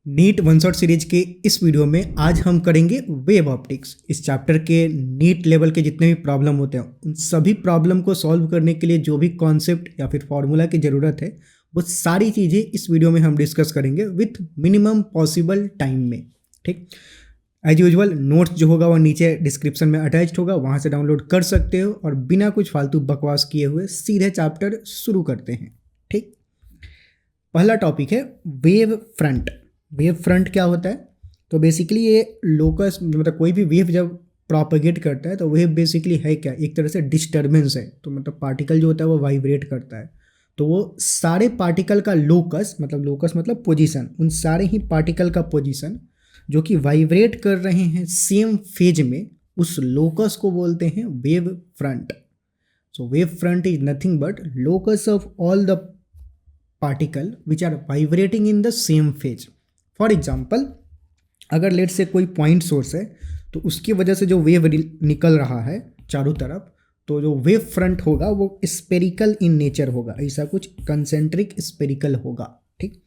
NEET one shot series के इस video में आज हम करेंगे वेव ऑप्टिक्स। इस चैप्टर के नीट लेवल के जितने भी प्रॉब्लम होते हैं उन सभी प्रॉब्लम को सॉल्व करने के लिए जो भी कॉन्सेप्ट या फिर फॉर्मूला की ज़रूरत है वो सारी चीज़ें इस वीडियो में हम डिस्कस करेंगे विथ मिनिमम पॉसिबल टाइम में। ठीक, एज यूजुअल नोट्स जो होगा वो नीचे डिस्क्रिप्शन में अटैच्ड होगा, वहाँ से डाउनलोड कर सकते हो और बिना कुछ फालतू बकवास किए हुए सीधे चैप्टर शुरू करते हैं। ठीक, पहला टॉपिक है वेव फ्रंट। वेव फ्रंट क्या होता है? तो बेसिकली ये लोकस मतलब कोई भी वेव जब प्रोपेगेट करता है तो वेव बेसिकली है क्या, एक तरह से डिस्टर्बेंस है। तो मतलब पार्टिकल जो होता है वो वाइब्रेट करता है, तो वो सारे पार्टिकल का लोकस मतलब पोजीशन, उन सारे ही पार्टिकल का पोजीशन जो कि वाइब्रेट कर रहे हैं सेम फेज में, उस लोकस को बोलते हैं wave front. So wave front is nothing but locus of all the particle which are vibrating in the same phase. For example, अगर लेट से कोई पॉइंट सोर्स है तो उसकी वजह से जो वेव निकल रहा है चारों तरफ, तो जो वेव फ्रंट होगा वो स्पेरिकल इन नेचर होगा, ऐसा कुछ कंसेंट्रिक स्पेरिकल होगा। ठीक,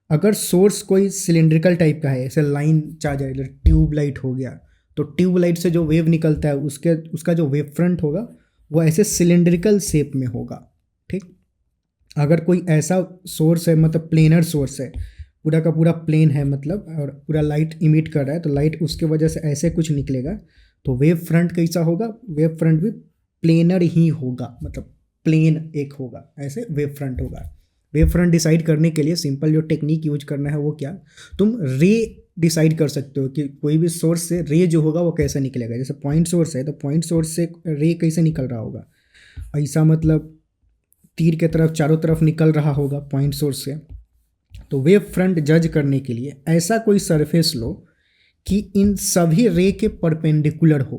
अगर सोर्स कोई सिलेंड्रिकल टाइप का है, ऐसे लाइन चार्जर ट्यूब लाइट हो गया, तो ट्यूब लाइट से जो वेव निकलता है उसका जो वेव फ्रंट होगा वो ऐसे सिलेंड्रिकल शेप में होगा। ठीक, अगर कोई ऐसा सोर्स है मतलब प्लेनर सोर्स है, पूरा का पूरा प्लेन है मतलब, और पूरा लाइट इमिट कर रहा है, तो लाइट उसके वजह से ऐसे कुछ निकलेगा, तो वेव फ्रंट कैसा होगा? वेव फ्रंट भी प्लेनर ही होगा, मतलब प्लेन एक होगा, ऐसे वेव फ्रंट होगा। वेव फ्रंट डिसाइड करने के लिए सिंपल जो टेक्निक यूज करना है वो क्या, तुम रे डिसाइड कर सकते हो कि कोई भी सोर्स से रे जो होगा वो कैसे निकलेगा। जैसे पॉइंट सोर्स है तो पॉइंट सोर्स से रे कैसे निकल रहा होगा, ऐसा मतलब तीर के तरफ चारों तरफ निकल रहा होगा पॉइंट सोर्स से। तो वेव फ्रंट जज करने के लिए ऐसा कोई सरफेस लो कि इन सभी रे के परपेंडिकुलर हो।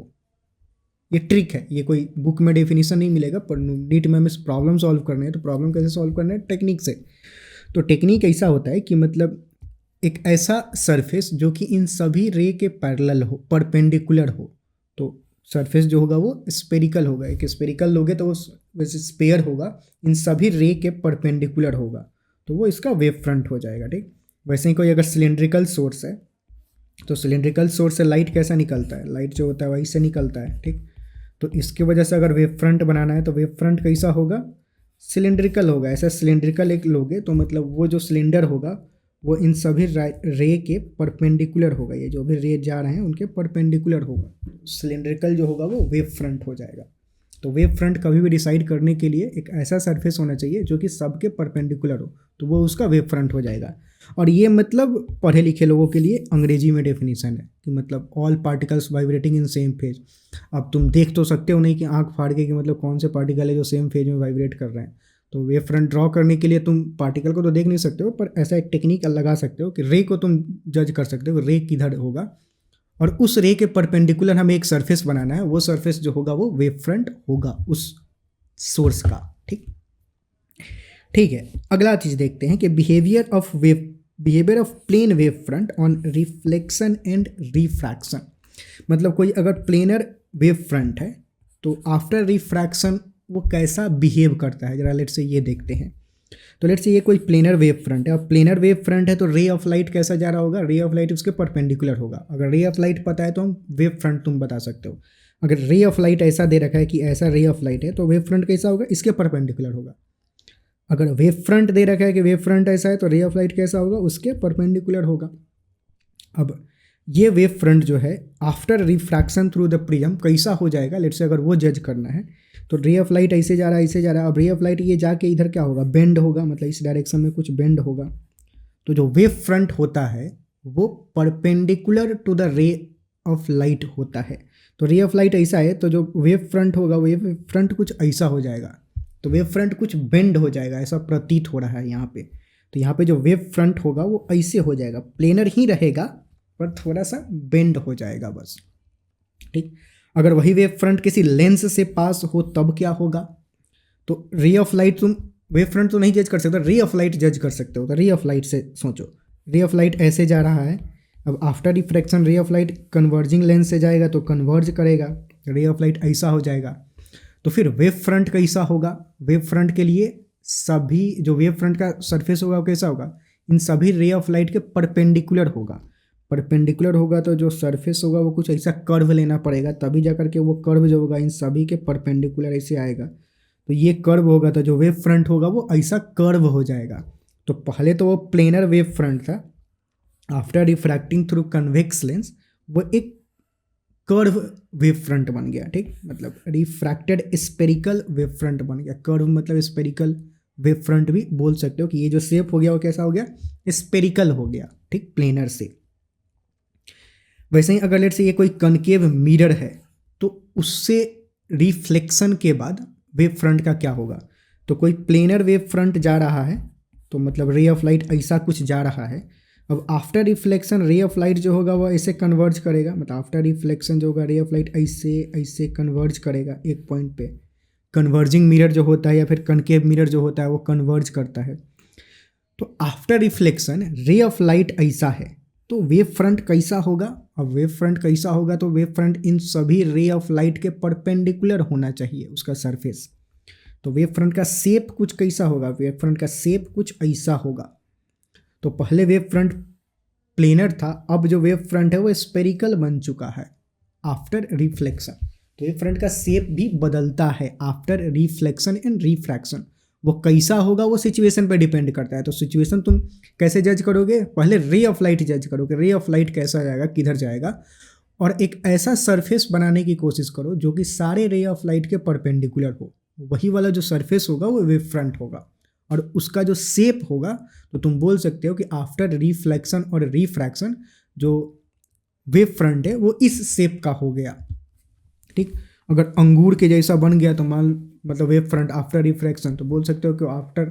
ये ट्रिक है, ये कोई बुक में डेफिनेशन नहीं मिलेगा, पर नीट में हमें प्रॉब्लम सॉल्व करना है तो प्रॉब्लम कैसे सॉल्व करना है? टेक्निक से। तो टेक्निक ऐसा होता है कि मतलब एक ऐसा सरफेस जो कि इन सभी रे के पैरेलल हो, परपेंडिकुलर हो, तो सरफेस जो होगा वो स्पेरिकल होगा। एक स्पेरिकल लोगे तो वो वैसे स्पेयर होगा, इन सभी रे के परपेंडिकुलर होगा, तो वो इसका वेव फ्रंट हो जाएगा। ठीक, वैसे ही कोई अगर सिलेंड्रिकल सोर्स है तो सिलेंड्रिकल सोर्स से लाइट कैसा निकलता है? लाइट जो होता है वही से निकलता है। ठीक, तो इसकी वजह से अगर वेव फ्रंट बनाना है तो वेव फ्रंट कैसा होगा? सिलेंड्रिकल होगा। ऐसा सिलेंड्रिकल एक लोगे तो मतलब वो जो सिलेंडर होगा वो इन सभी रे के परपेंडिकुलर होगा, ये जो भी रे जा रहे हैं उनके परपेंडिकुलर होगा, सिलेंड्रिकल जो होगा वो वेव फ्रंट हो जाएगा। तो वेव फ्रंट कभी भी डिसाइड करने के लिए एक ऐसा सरफेस होना चाहिए जो कि सबके परपेंडिकुलर हो, तो वो उसका वेव फ्रंट हो जाएगा। और ये मतलब पढ़े लिखे लोगों के लिए अंग्रेजी में डेफिनेशन है कि मतलब all particles vibrating in same phase. अब तुम देख तो सकते हो नहीं कि आंख फाड़ के कि मतलब कौन से पार्टिकल है जो सेम फेज में वाइब्रेट कर रहे हैं। तो वेव फ्रंट ड्रॉ करने के लिए तुम पार्टिकल को तो देख नहीं सकते हो, पर ऐसा एक टेक्निक लगा सकते हो कि रे को तुम जज कर सकते हो, रे किधर होगा, और उस रे के परपेंडिकुलर हमें एक सरफेस बनाना है, वो सरफेस जो होगा वो वेव फ्रंट होगा उस सोर्स का। ठीक, ठीक है, अगला चीज देखते हैं कि behaviour of plane wave front on reflection and refraction. मतलब कोई अगर प्लेनर वेव फ्रंट है तो आफ्टर रिफ्रैक्शन वो कैसा बिहेव करता है, जरा लेट से ये देखते हैं। तो लेट से ये कोई प्लेनर वेव फ्रंट है, और प्लेनर वेव फ्रंट है तो रे ऑफ लाइट कैसा जा रहा होगा? रे ऑफ लाइट उसके परपेंडिकुलर होगा। अगर रे ऑफ लाइट पता है तो हम वेव फ्रंट तुम बता सकते हो। अगर रे ऑफ लाइट ऐसा दे रखा है कि ऐसा रे ऑफ लाइट है तो वेव फ्रंट कैसा होगा? इसके परपेंडिकुलर होगा। अगर वेव फ्रंट दे रखा है कि वेव फ्रंट ऐसा है तो रे ऑफ लाइट कैसा होगा? उसके परपेंडिकुलर होगा। अब ये वेव फ्रंट जो है after refraction through the prism कैसा हो जाएगा, लेट से अगर वो जज करना है तो रे ऑफ लाइट ऐसे जा रहा है, ऐसे जा रहा है। अब रे ऑफ लाइट ये जाके इधर क्या होगा? बेंड होगा, मतलब इस डायरेक्शन में कुछ बेंड होगा। तो जो वेव फ्रंट होता है वो perpendicular to the ray of light होता है। तो रे ऑफ लाइट ऐसा है तो जो वेव फ्रंट होगा वेव फ्रंट कुछ ऐसा हो जाएगा, तो वेव फ्रंट कुछ बेंड हो जाएगा, ऐसा प्रतीत हो रहा है यहाँ पे। तो यहाँ पे जो वेव फ्रंट होगा वो ऐसे हो जाएगा, प्लेनर ही रहेगा पर थोड़ा सा बेंड हो जाएगा बस। ठीक, अगर वही वेव फ्रंट किसी लेंस से पास हो तब क्या होगा? तो रे ऑफ लाइट, तुम वेव फ्रंट तो नहीं जज कर सकते, रे ऑफ लाइट जज कर सकते हो। तो रे ऑफ लाइट से सोचो, रे ऑफ लाइट ऐसे जा रहा है, अब आफ्टर रिफ्रैक्शन रे ऑफ लाइट कन्वर्जिंग लेंस से जाएगा तो कन्वर्ज करेगा, रे ऑफ लाइट ऐसा हो जाएगा। तो फिर वेव फ्रंट कैसा होगा? वेव फ्रंट के लिए सभी जो वेव फ्रंट का सरफेस होगा वो कैसा होगा? इन सभी रे ऑफ लाइट के परपेंडिकुलर होगा। परपेंडिकुलर होगा तो जो सरफेस होगा वो कुछ ऐसा कर्व लेना पड़ेगा, तभी जा करके वो कर्व जो होगा इन सभी के परपेंडिकुलर ऐसे आएगा। तो ये कर्व होगा तो जो वेव फ्रंट होगा वो ऐसा कर्व हो जाएगा। तो पहले तो वो प्लेनर वेव फ्रंट था, after refracting through convex lens वो एक कर्व वेव फ्रंट बन गया। ठीक, मतलब रिफ्रैक्टेड स्पेरिकल वेव फ्रंट बन गया। कर्व मतलब स्पेरिकल वेव फ्रंट भी बोल सकते हो कि ये जो शेप हो गया वो कैसा हो गया, स्पेरिकल हो गया। ठीक, प्लेनर से। वैसे ही अगर लेट से ये कोई कनकेव मिरर है तो उससे रिफ्लेक्शन के बाद वेव फ्रंट का क्या होगा। तो कोई प्लेनर वेव फ्रंट जा रहा है तो मतलब रे ऑफ लाइट ऐसा कुछ जा रहा है। अब आफ्टर रिफ्लेक्शन रे ऑफ लाइट जो होगा वो ऐसे कन्वर्ज करेगा, मतलब आफ्टर रिफ्लेक्शन जो होगा रे ऑफ लाइट ऐसे ऐसे कन्वर्ज करेगा एक पॉइंट पे। कन्वर्जिंग मिरर जो होता है या फिर कनकेव मिरर जो होता है वो कन्वर्ज करता है। तो आफ्टर रिफ्लेक्शन रे ऑफ लाइट ऐसा है तो वेव फ्रंट कैसा होगा। अब वेव फ्रंट कैसा होगा तो वेव फ्रंट इन सभी रे ऑफ लाइट के परपेंडिकुलर होना चाहिए उसका सरफेस। तो वेव फ्रंट का शेप कुछ कैसा होगा, वेव फ्रंट का शेप कुछ ऐसा होगा। तो पहले वेव फ्रंट प्लेनर था, अब जो वेव फ्रंट है वो स्पेरिकल बन चुका है आफ्टर रिफ्लेक्शन। तो वेव फ्रंट का शेप भी बदलता है आफ्टर रिफ्लेक्शन एंड रिफ्रैक्शन। वो कैसा होगा वो सिचुएशन पे डिपेंड करता है। तो सिचुएशन तुम कैसे जज करोगे, पहले रे ऑफ लाइट जज करोगे, रे ऑफ लाइट कैसा जाएगा, किधर जाएगा, और एक ऐसा सरफेस बनाने की कोशिश करो जो कि सारे रे ऑफ लाइट के परपेंडिकुलर हो। वही वाला जो सरफेस होगा वो वेव फ्रंट होगा, और उसका जो शेप होगा तो तुम बोल सकते हो कि आफ्टर रिफ्लेक्शन और रिफ्रैक्शन जो वेव फ्रंट है वो इस शेप का हो गया। ठीक, अगर अंगूर के जैसा बन गया तो मान मतलब वेव फ्रंट आफ्टर रिफ्रैक्शन, तो बोल सकते हो कि आफ्टर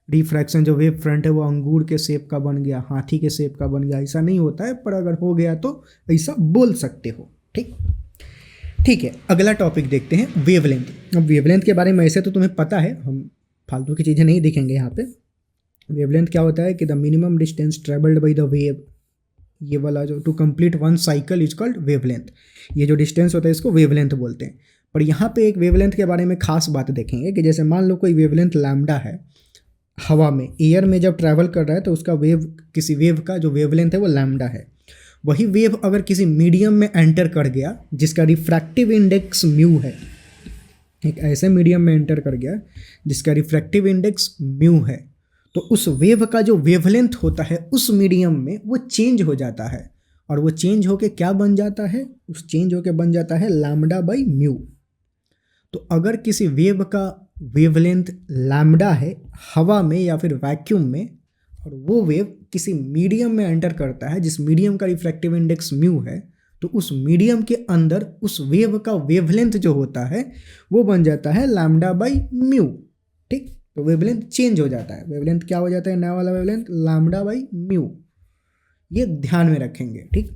रिफ्रैक्शन जो वेव फ्रंट है वो अंगूर के शेप का बन गया, हाथी के शेप का बन गया। ऐसा नहीं होता है, पर अगर हो गया तो ऐसा बोल सकते हो। ठीक, ठीक है, अगला टॉपिक देखते हैं वेवलेंथ। अब वेवलेंथ के बारे में ऐसे तो तुम्हें पता है, हम फालतू की चीज़ें नहीं देखेंगे यहाँ पे। वेवलेंथ क्या होता है कि the minimum distance travelled by the wave, ये वाला जो to complete one cycle is called wavelength. ये जो डिस्टेंस होता है इसको वेवलेंथ बोलते हैं। पर यहाँ पे एक वेवलेंथ के बारे में खास बात देखेंगे कि जैसे मान लो कोई वेवलेंथ लैम्डा है, हवा में एयर में जब ट्रैवल कर रहा है तो उसका वेव, किसी वेव का जो वेवलेंथ है वो लैम्डा है। वही वेव अगर किसी मीडियम में एंटर कर गया जिसका रिफ्रैक्टिव इंडेक्स म्यू है, एक ऐसे मीडियम में एंटर कर गया जिसका रिफ्रैक्टिव इंडेक्स म्यू है, तो उस वेव का जो वेवलेंथ होता है उस मीडियम में वो चेंज हो जाता है। और वो चेंज होके क्या बन जाता है, उस चेंज होके बन जाता है लैम्डा बाई म्यू। तो अगर किसी वेव का वेवलेंथ लैम्डा है हवा में या फिर वैक्यूम में, और वो वेव किसी मीडियम में एंटर करता है जिस मीडियम का रिफ्रैक्टिव इंडेक्स म्यू है, तो उस मीडियम के अंदर उस वेव का वेवलेंथ जो होता है वो बन जाता है लैम्डा बाई म्यू। ठीक, तो वेवलेंथ चेंज हो जाता है। वेवलेंथ क्या हो जाता है, नया वाला वेवलेंथ लैम्डा बाई म्यू। ये ध्यान में रखेंगे। ठीक,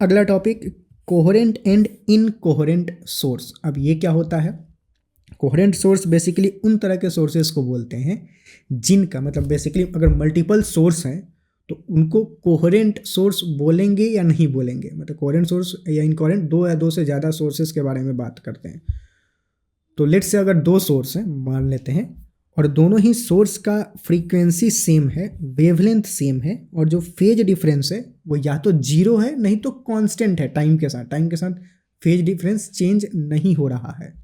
अगला topic coherent and incoherent source. अब ये क्या होता है, कोहेरेंट सोर्स बेसिकली उन तरह के सोर्सेस को बोलते हैं जिनका मतलब बेसिकली अगर मल्टीपल सोर्स हैं तो उनको कोहेरेंट सोर्स बोलेंगे या नहीं बोलेंगे। मतलब कोहेरेंट सोर्स या इनकोहेरेंट, दो या दो से ज़्यादा सोर्सेस के बारे में बात करते हैं। तो लेट्स से अगर दो सोर्स हैं मान लेते हैं, और दोनों ही सोर्स का फ्रीक्वेंसी सेम है, वेवलेंथ सेम है, और जो फेज डिफरेंस है वो या तो जीरो है नहीं तो कांस्टेंट है। टाइम के साथ फेज डिफरेंस चेंज नहीं हो रहा है।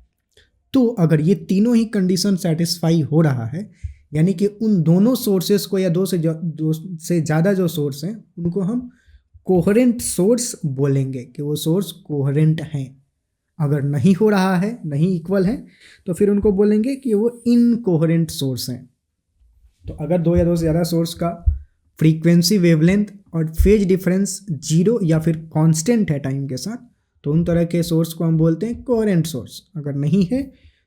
तो अगर ये तीनों ही कंडीशन सेटिस्फाई हो रहा है, यानी कि उन दोनों सोर्सेस को या दो से ज़्यादा जो सोर्स हैं उनको हम कोहेरेंट सोर्स बोलेंगे कि वो सोर्स कोहेरेंट हैं। अगर नहीं हो रहा है, नहीं इक्वल है, तो फिर उनको बोलेंगे कि वो इनकोहेरेंट सोर्स हैं। तो अगर दो या दो से ज़्यादा सोर्स का फ्रीक्वेंसी, वेवलेंथ और फेज डिफरेंस जीरो या फिर कांस्टेंट है टाइम के साथ, तो उन तरह के सोर्स को हम बोलते हैं कोहेरेंट सोर्स। अगर नहीं है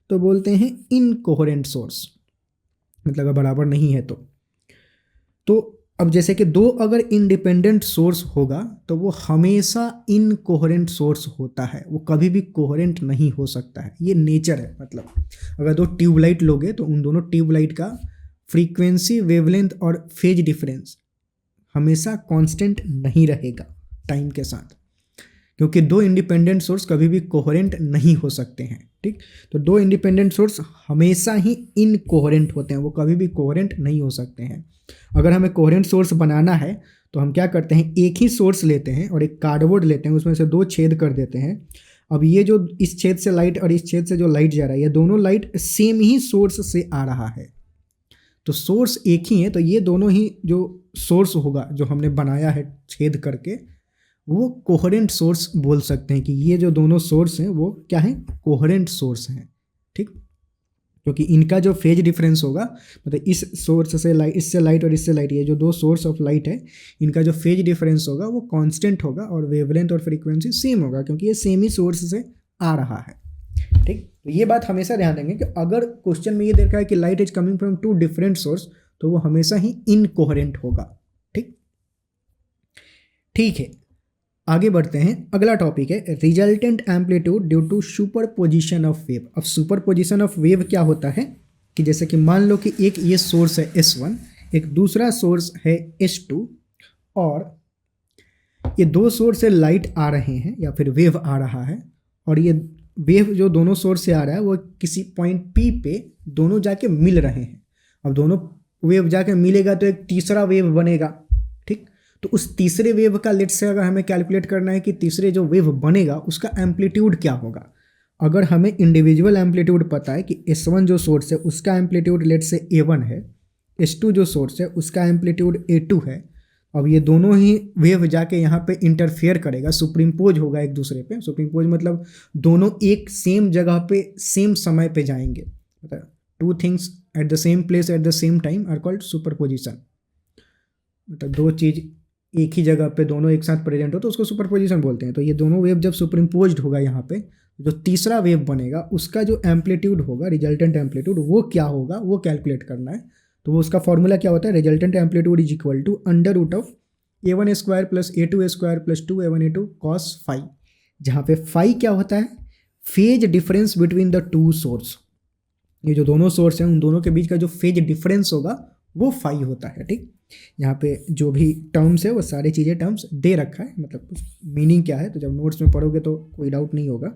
तो बोलते हैं इनकोहेरेंट सोर्स, मतलब अगर बराबर नहीं है तो अब जैसे कि दो अगर इंडिपेंडेंट सोर्स होगा तो वो हमेशा इनकोहेरेंट सोर्स होता है, वो कभी भी कोहेरेंट नहीं हो सकता है। ये नेचर है। मतलब अगर दो ट्यूबलाइट लोगे तो उन दोनों ट्यूबलाइट का फ्रीक्वेंसी, वेवलेंथ और फेज डिफरेंस हमेशा कांस्टेंट नहीं रहेगा टाइम के साथ, क्योंकि दो इंडिपेंडेंट सोर्स कभी भी कोहेरेंट नहीं हो सकते हैं। ठीक। तो दो इंडिपेंडेंट सोर्स हमेशा ही इनकोहेरेंट होते हैं, वो कभी भी कोहेरेंट नहीं हो सकते हैं। अगर हमें कोहेरेंट सोर्स बनाना है तो हम क्या करते हैं, एक ही सोर्स लेते हैं और एक कार्डबोर्ड लेते हैं, उसमें से दो छेद कर देते हैं। अब ये जो इस छेद से लाइट और इस छेद से जो लाइट जा रहा है, ये दोनों लाइट सेम ही सोर्स से आ रहा है, तो सोर्स एक ही है। तो ये दोनों ही जो सोर्स होगा जो हमने बनाया है छेद करके, वो कोहेरेंट सोर्स बोल सकते हैं कि ये जो दोनों सोर्स हैं वो क्या है, कोहेरेंट सोर्स हैं। ठीक, क्योंकि इनका जो फेज डिफरेंस होगा, मतलब इस सोर्स से लाइट, इससे लाइट और इससे लाइट, ये जो दो सोर्स ऑफ लाइट है, इनका जो फेज डिफरेंस होगा वो कांस्टेंट होगा और वेवलेंथ और फ्रीक्वेंसी सेम होगा, क्योंकि ये सेम ही सोर्स से आ रहा है। ठीक, तो ये बात हमेशा ध्यान देंगे कि अगर क्वेश्चन में ये देखा है कि light is coming from two different source, तो वो हमेशा ही इनकोहेरेंट होगा। ठीक, ठीक है, आगे बढ़ते हैं। अगला टॉपिक है resultant amplitude due to superposition of wave. अब सुपरपोजिशन ऑफ वेव क्या होता है कि जैसे कि मान लो कि एक ये सोर्स है S1, एक दूसरा सोर्स है S2, और ये दो सोर्स से लाइट आ रहे हैं या फिर वेव आ रहा है, और ये वेव जो दोनों सोर्स से आ रहा है वो किसी पॉइंट P पे दोनों जाके मिल रहे हैं। अब दोनों वेव जाके मिलेगा तो एक तीसरा वेव बनेगा। ठीक, तो उस तीसरे वेव का लेट से अगर हमें कैलकुलेट करना है कि तीसरे जो वेव बनेगा उसका एम्पलीट्यूड क्या होगा। अगर हमें इंडिविजुअल एम्पलीट्यूड पता है कि S1 जो सोर्स है उसका एम्पलीट्यूड लेट से A1 है, S2 जो सोर्स है उसका एम्पलीट्यूड A2 है, अब ये दोनों ही वेव जाके यहाँ पे इंटरफेयर करेगा, सुपरिम्पोज होगा एक दूसरे पे। सुपरिम्पोज मतलब दोनों एक सेम जगह पे सेम समय पे जाएंगे, मतलब two things at the same place at the same time are called superposition. मतलब दो चीज़ एक ही जगह पे दोनों एक साथ प्रेजेंट हो तो उसको सुपरपोजिशन बोलते हैं। तो ये दोनों वेव जब सुपरिम्पोज्ड होगा यहाँ पे, जो तीसरा वेव बनेगा उसका जो एम्पलीट्यूड होगा, रिजल्टेंट एम्पलीट्यूड, वो क्या होगा वो कैलकुलेट करना है। तो वो उसका फॉर्मूला क्या होता है, resultant amplitude is equal to under root of A1 square plus A2 square plus 2A1A2 cos phi, जहाँ पे फाई क्या होता है, phase difference between the two source. ये जो दोनों सोर्स हैं उन दोनों के बीच का जो फेज डिफरेंस होगा वो फाई होता है। ठीक, यहाँ पे जो भी टर्म्स है वो सारी चीज़ें टर्म्स दे रखा है, मतलब मीनिंग क्या है तो जब नोट्स में पढ़ोगे तो कोई डाउट नहीं होगा।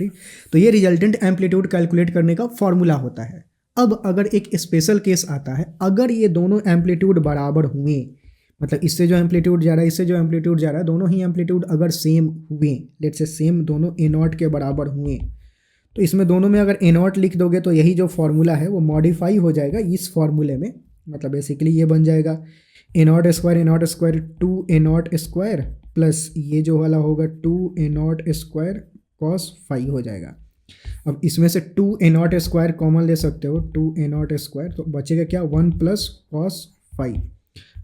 ठीक, तो ये रिजल्टेंट एम्पलीट्यूड कैलकुलेट करने का फॉर्मूला होता है। अब अगर एक स्पेशल केस आता है, अगर ये दोनों एम्पलीट्यूड बराबर हुए, मतलब इससे जो एम्पलीट्यूड जा रहा है इससे जो एम्पलीट्यूड जा रहा है, दोनों ही एम्पलीट्यूड अगर सेम हुए, लेट से सेम दोनों A0 के बराबर हुए, तो इसमें दोनों में अगर A0 लिख दोगे तो यही जो फॉर्मूला है वो मॉडिफाई हो जाएगा इस फॉर्मूले में। मतलब बेसिकली ये बन जाएगा A0 square 2A0 square plus ये जो वाला होगा 2A0 स्क्वायर कॉस फाई हो जाएगा। अब इसमें से 2A0 स्क्वायर कॉमन ले सकते हो, 2A0 स्क्वायर, तो बचेगा क्या, 1 प्लस कॉस फाई।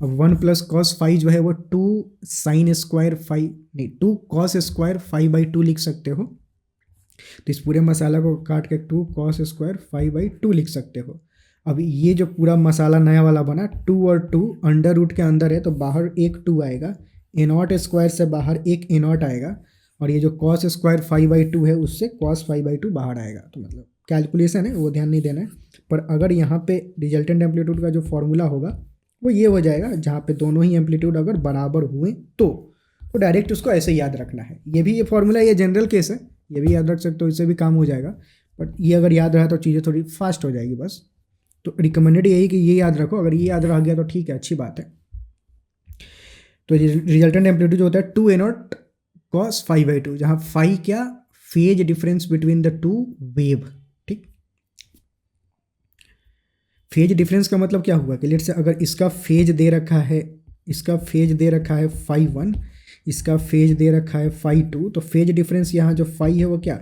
अब 1 प्लस कॉस फाई जो है वो 2 साइन स्क्वायर फाई, नहीं 2 कॉस स्क्वायर फाई बाई 2 लिख सकते हो। तो इस पूरे मसाला को काट के 2 कॉस स्क्वायर फाई बाई 2 लिख सकते हो। अब ये जो पूरा मसाला नया वाला बना, 2 और 2 अंडर रूट के अंदर है तो बाहर एक 2 आएगा, A0 स्क्वायर से बाहर एक A0 आएगा, और ये जो कॉस स्क्वायर फाई बाई 2 है उससे कॉस फाई बाई 2 बाहर आएगा। तो मतलब कैलकुलेशन है वो ध्यान नहीं देना है, पर अगर यहाँ पे रिजल्टेंट एम्पलीट्यूड का जो फॉर्मूला होगा वो ये हो जाएगा, जहाँ पे दोनों ही एम्पलीट्यूड अगर बराबर हुए तो डायरेक्ट उसको ऐसे याद रखना है। ये भी ये फॉर्मूला ये जनरल केस है, ये भी याद रख सकते हो, इससे भी काम हो जाएगा, बट ये अगर याद रहा तो चीज़ें थोड़ी फास्ट हो जाएगी बस। तो रिकमेंडेड यही कि ये याद रखो, अगर ये याद रह गया तो ठीक है, अच्छी बात है। तो रिजल्टेंट एम्पलीट्यूड जो होता है 2A0 कॉस फाई बाई 2, जहाँ फाई क्या, phase difference between the to wave. ठीक, फेज डिफरेंस का मतलब क्या हुआ कि लेट से अगर इसका फेज दे रखा है, इसका फेज दे रखा है फाई 1, इसका फेज दे रखा है फाई 2, तो फेज डिफरेंस यहाँ जो फाई है वो क्या,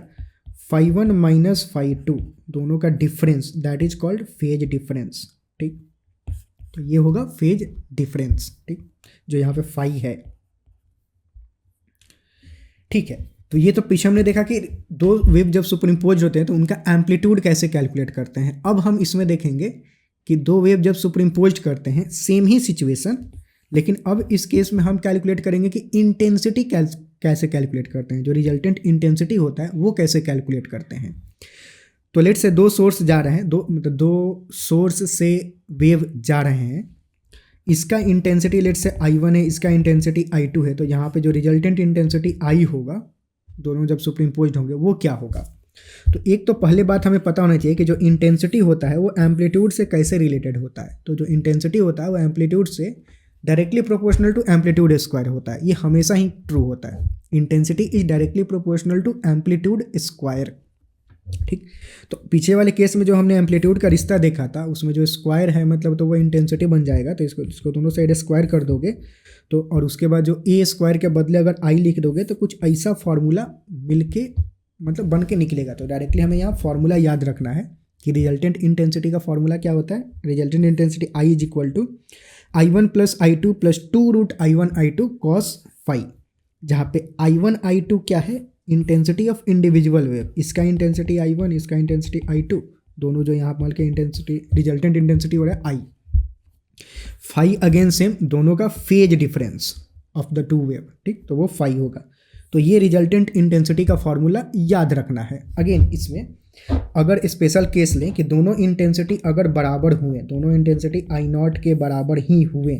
फाई 1 माइनस फाई 2, दोनों का difference, that is called phase difference. ठीक, तो ये होगा फेज डिफरेंस। ठीक, जो यहाँ पे फाई है। ठीक है, तो ये तो पीछे हमने देखा कि दो वेव जब सुपरइम्पोज होते हैं तो उनका एम्पलीट्यूड कैसे कैलकुलेट करते हैं। अब हम इसमें देखेंगे कि दो वेव जब सुपरइम्पोज करते हैं, सेम ही सिचुएशन, लेकिन अब इस केस में हम कैलकुलेट करेंगे कि इंटेंसिटी कैसे कैलकुलेट करते हैं, जो रिजल्टेंट इंटेंसिटी होता है वो कैसे कैलकुलेट करते हैं। तो लेट से दो सोर्स जा रहे हैं, दो सोर्स से वेव जा रहे हैं, इसका इंटेंसिटी लेट से I1 है, इसका इंटेंसिटी I2 है, तो यहाँ पे जो रिजल्टेंट इंटेंसिटी I होगा, दोनों जब सुपरइम्पोज्ड होंगे वो क्या होगा। तो एक तो पहले बात हमें पता होना चाहिए कि जो इंटेंसिटी होता है वो एम्पलीट्यूड से कैसे रिलेटेड होता है। तो जो इंटेंसिटी होता है वो एम्पलीट्यूड से directly proportional to amplitude square होता है। ये हमेशा ही ट्रू होता है। Intensity is directly proportional to amplitude square. ठीक, तो पीछे वाले केस में जो हमने एम्पलीट्यूड का रिश्ता देखा था उसमें जो स्क्वायर है मतलब तो वो इंटेंसिटी बन जाएगा। तो इसको दोनों साइड स्क्वायर कर दोगे तो, और उसके बाद जो ए स्क्वायर के बदले अगर आई लिख दोगे तो कुछ ऐसा फॉर्मूला मिलके मतलब बन के निकलेगा। तो डायरेक्टली हमें यहाँ फॉर्मूला याद रखना है कि रिजल्टेंट इंटेंसिटी का फॉर्मूला क्या होता है। Resultant intensity I is equal to I1 plus I2 plus 2√I1 I2 cos phi, जहाँ पे I1 I2 क्या है, इंटेंसिटी ऑफ इंडिविजुअल वेव। इसका इंटेंसिटी I1, इसका इंटेंसिटी I2, दोनों जो यहाँ पर के इंटेंसिटी रिजल्टेंट इंटेंसिटी हो रहा है I। फाई अगेन सेम, दोनों का phase difference of the two wave. ठीक, तो वो फाई होगा। तो ये रिजल्टेंट इंटेंसिटी का फॉर्मूला याद रखना है। अगेन इसमें अगर स्पेशल केस लें कि दोनों इंटेंसिटी अगर बराबर हुए, दोनों इंटेंसिटी I0 के बराबर ही हुए,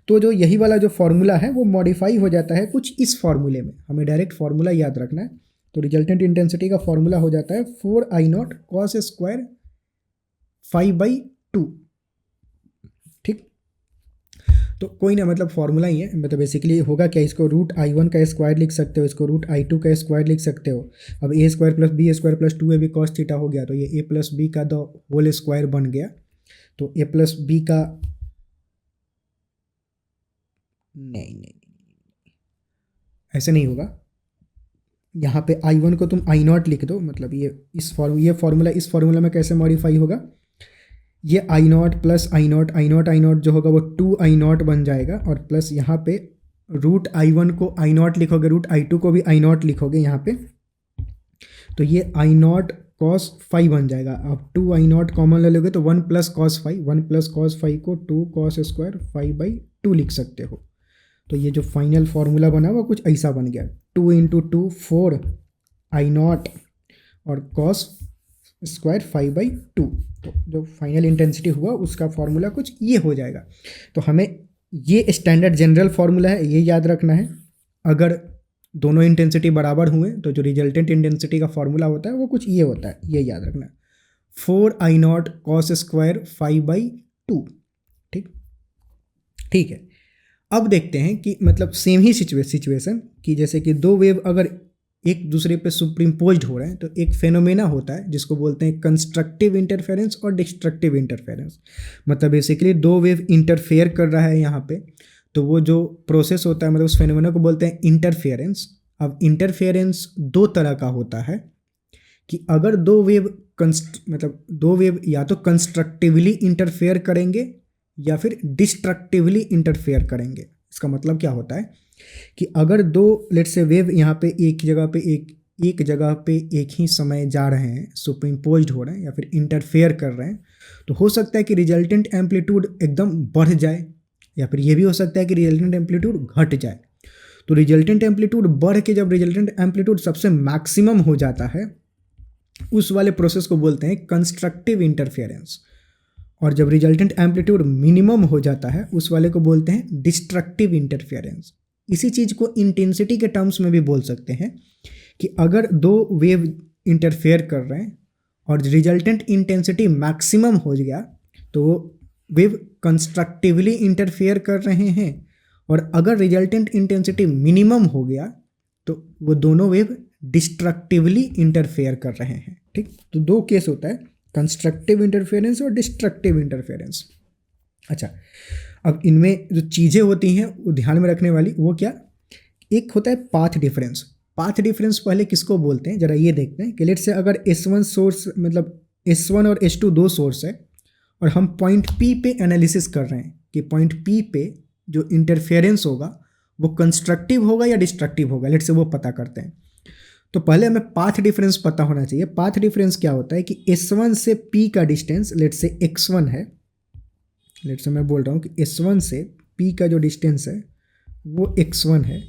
तो जो यही वाला जो फॉर्मूला है वो मॉडिफाई हो जाता है कुछ इस फॉर्मूले में। हमें डायरेक्ट फॉर्मूला याद रखना है। तो रिजल्टेंट इंटेंसिटी का फॉर्मूला हो जाता है 4I0 cos square phi by 2। ठीक, तो कोई ना, मतलब फॉर्मूला ही है। मतलब बेसिकली होगा क्या, इसको √I1 का स्क्वायर लिख सकते हो, इसको √I2 का स्क्वायर लिख सकते हो। अब A square plus B square plus 2ab cos theta हो गया, तो ये ए प्लस बी का द होल स्क्वायर बन गया। तो ए प्लस बी का नहीं ऐसे नहीं होगा। यहाँ पे I1 को तुम I0 लिख दो, मतलब ये इस फॉर्मूला में कैसे मॉडिफाई होगा, ये I0 प्लस I0 जो होगा वो 2I0 बन जाएगा, और प्लस यहाँ पे √I1 को I0 लिखोगे, √I2 को भी I0 लिखोगे यहाँ पे, तो ये I0 cos फाई बन जाएगा। अब 2I0 कॉमन ले लोगे तो 1 plus cos phi, 1 plus cos phi को 2 cos स्क्वायर फाई बाई 2 लिख सकते हो। तो ये जो फाइनल फार्मूला बना वो कुछ ऐसा बन गया, 2 × 2 4I0 और cos स्क्वायर फाइव बाई 2। तो जो फाइनल इंटेंसिटी हुआ उसका फॉर्मूला कुछ ये हो जाएगा। तो हमें ये स्टैंडर्ड जनरल फार्मूला है, ये याद रखना है। अगर दोनों इंटेंसिटी बराबर हुए तो जो रिजल्टेंट इंटेंसिटी का फॉर्मूला होता है वो कुछ ये होता है, ये याद रखना है, 4I0 cos square five by 2। ठीक है। अब देखते हैं कि मतलब सेम ही सिचुएशन कि जैसे कि दो वेव अगर एक दूसरे पे सुपरिम्पोज्ड हो रहे हैं तो एक फेनोमेना होता है जिसको बोलते हैं कंस्ट्रक्टिव इंटरफेरेंस और डिस्ट्रक्टिव इंटरफेरेंस। मतलब बेसिकली दो वेव इंटरफेयर कर रहा है यहाँ पे, तो वो जो प्रोसेस होता है मतलब उस फेनोमेना को बोलते हैं इंटरफेरेंस। अब इंटरफेरेंस दो तरह का होता है कि अगर दो वेव या तो कंस्ट्रक्टिवली इंटरफेयर करेंगे या फिर डिस्ट्रक्टिवली इंटरफेयर करेंगे। इसका मतलब क्या होता है कि अगर दो लेट्स से वेव यहाँ पे एक जगह पे एक ही समय जा रहे हैं, सुपरिम्पोज्ड हो रहे हैं या फिर इंटरफेयर कर रहे हैं, तो हो सकता है कि रिजल्टेंट एम्पलीट्यूड एकदम बढ़ जाए या फिर ये भी हो सकता है कि रिजल्टेंट एम्पलीट्यूड घट जाए। तो रिजल्टेंट एम्पलीट्यूड बढ़ के जब रिजल्टेंट एम्पलीट्यूड सबसे मैक्सिमम हो जाता है उस वाले प्रोसेस को बोलते हैं कंस्ट्रक्टिव इंटरफेरेंस, और जब रिजल्टेंट एम्पलीट्यूड मिनिमम हो जाता है उस वाले को बोलते हैं डिस्ट्रक्टिव इंटरफेरेंस। इसी चीज़ को इंटेंसिटी के टर्म्स में भी बोल सकते हैं कि अगर दो वेव इंटरफेयर कर रहे हैं और रिजल्टेंट इंटेंसिटी मैक्सिमम हो गया तो वो वेव कंस्ट्रक्टिवली इंटरफेयर कर रहे हैं, और अगर रिजल्टेंट इंटेंसिटी मिनिमम हो गया तो वो दोनों वेव डिस्ट्रक्टिवली इंटरफेयर कर रहे हैं। ठीक, तो दो केस होता है, कंस्ट्रक्टिव इंटरफेरेंस और डिस्ट्रक्टिव इंटरफेरेंस। अच्छा, अब इनमें जो चीज़ें होती हैं वो ध्यान में रखने वाली, वो क्या, एक होता है पाथ डिफरेंस। पाथ डिफरेंस पहले किसको बोलते हैं जरा ये देखते हैं कि लेट्स से अगर S1 सोर्स मतलब S1 और S2 दो सोर्स है और हम पॉइंट P पे एनालिसिस कर रहे हैं कि पॉइंट P पे जो इंटरफेरेंस होगा वो कंस्ट्रक्टिव होगा या डिस्ट्रक्टिव होगा, लेट्स से वो पता करते हैं। तो पहले हमें पाथ डिफरेंस पता होना चाहिए। पाथ डिफरेंस क्या होता है कि S1 से P का डिस्टेंस लेट्स से x1 है, लेट्स से मैं बोल रहा हूँ कि S1 से P का जो डिस्टेंस है वो x1 है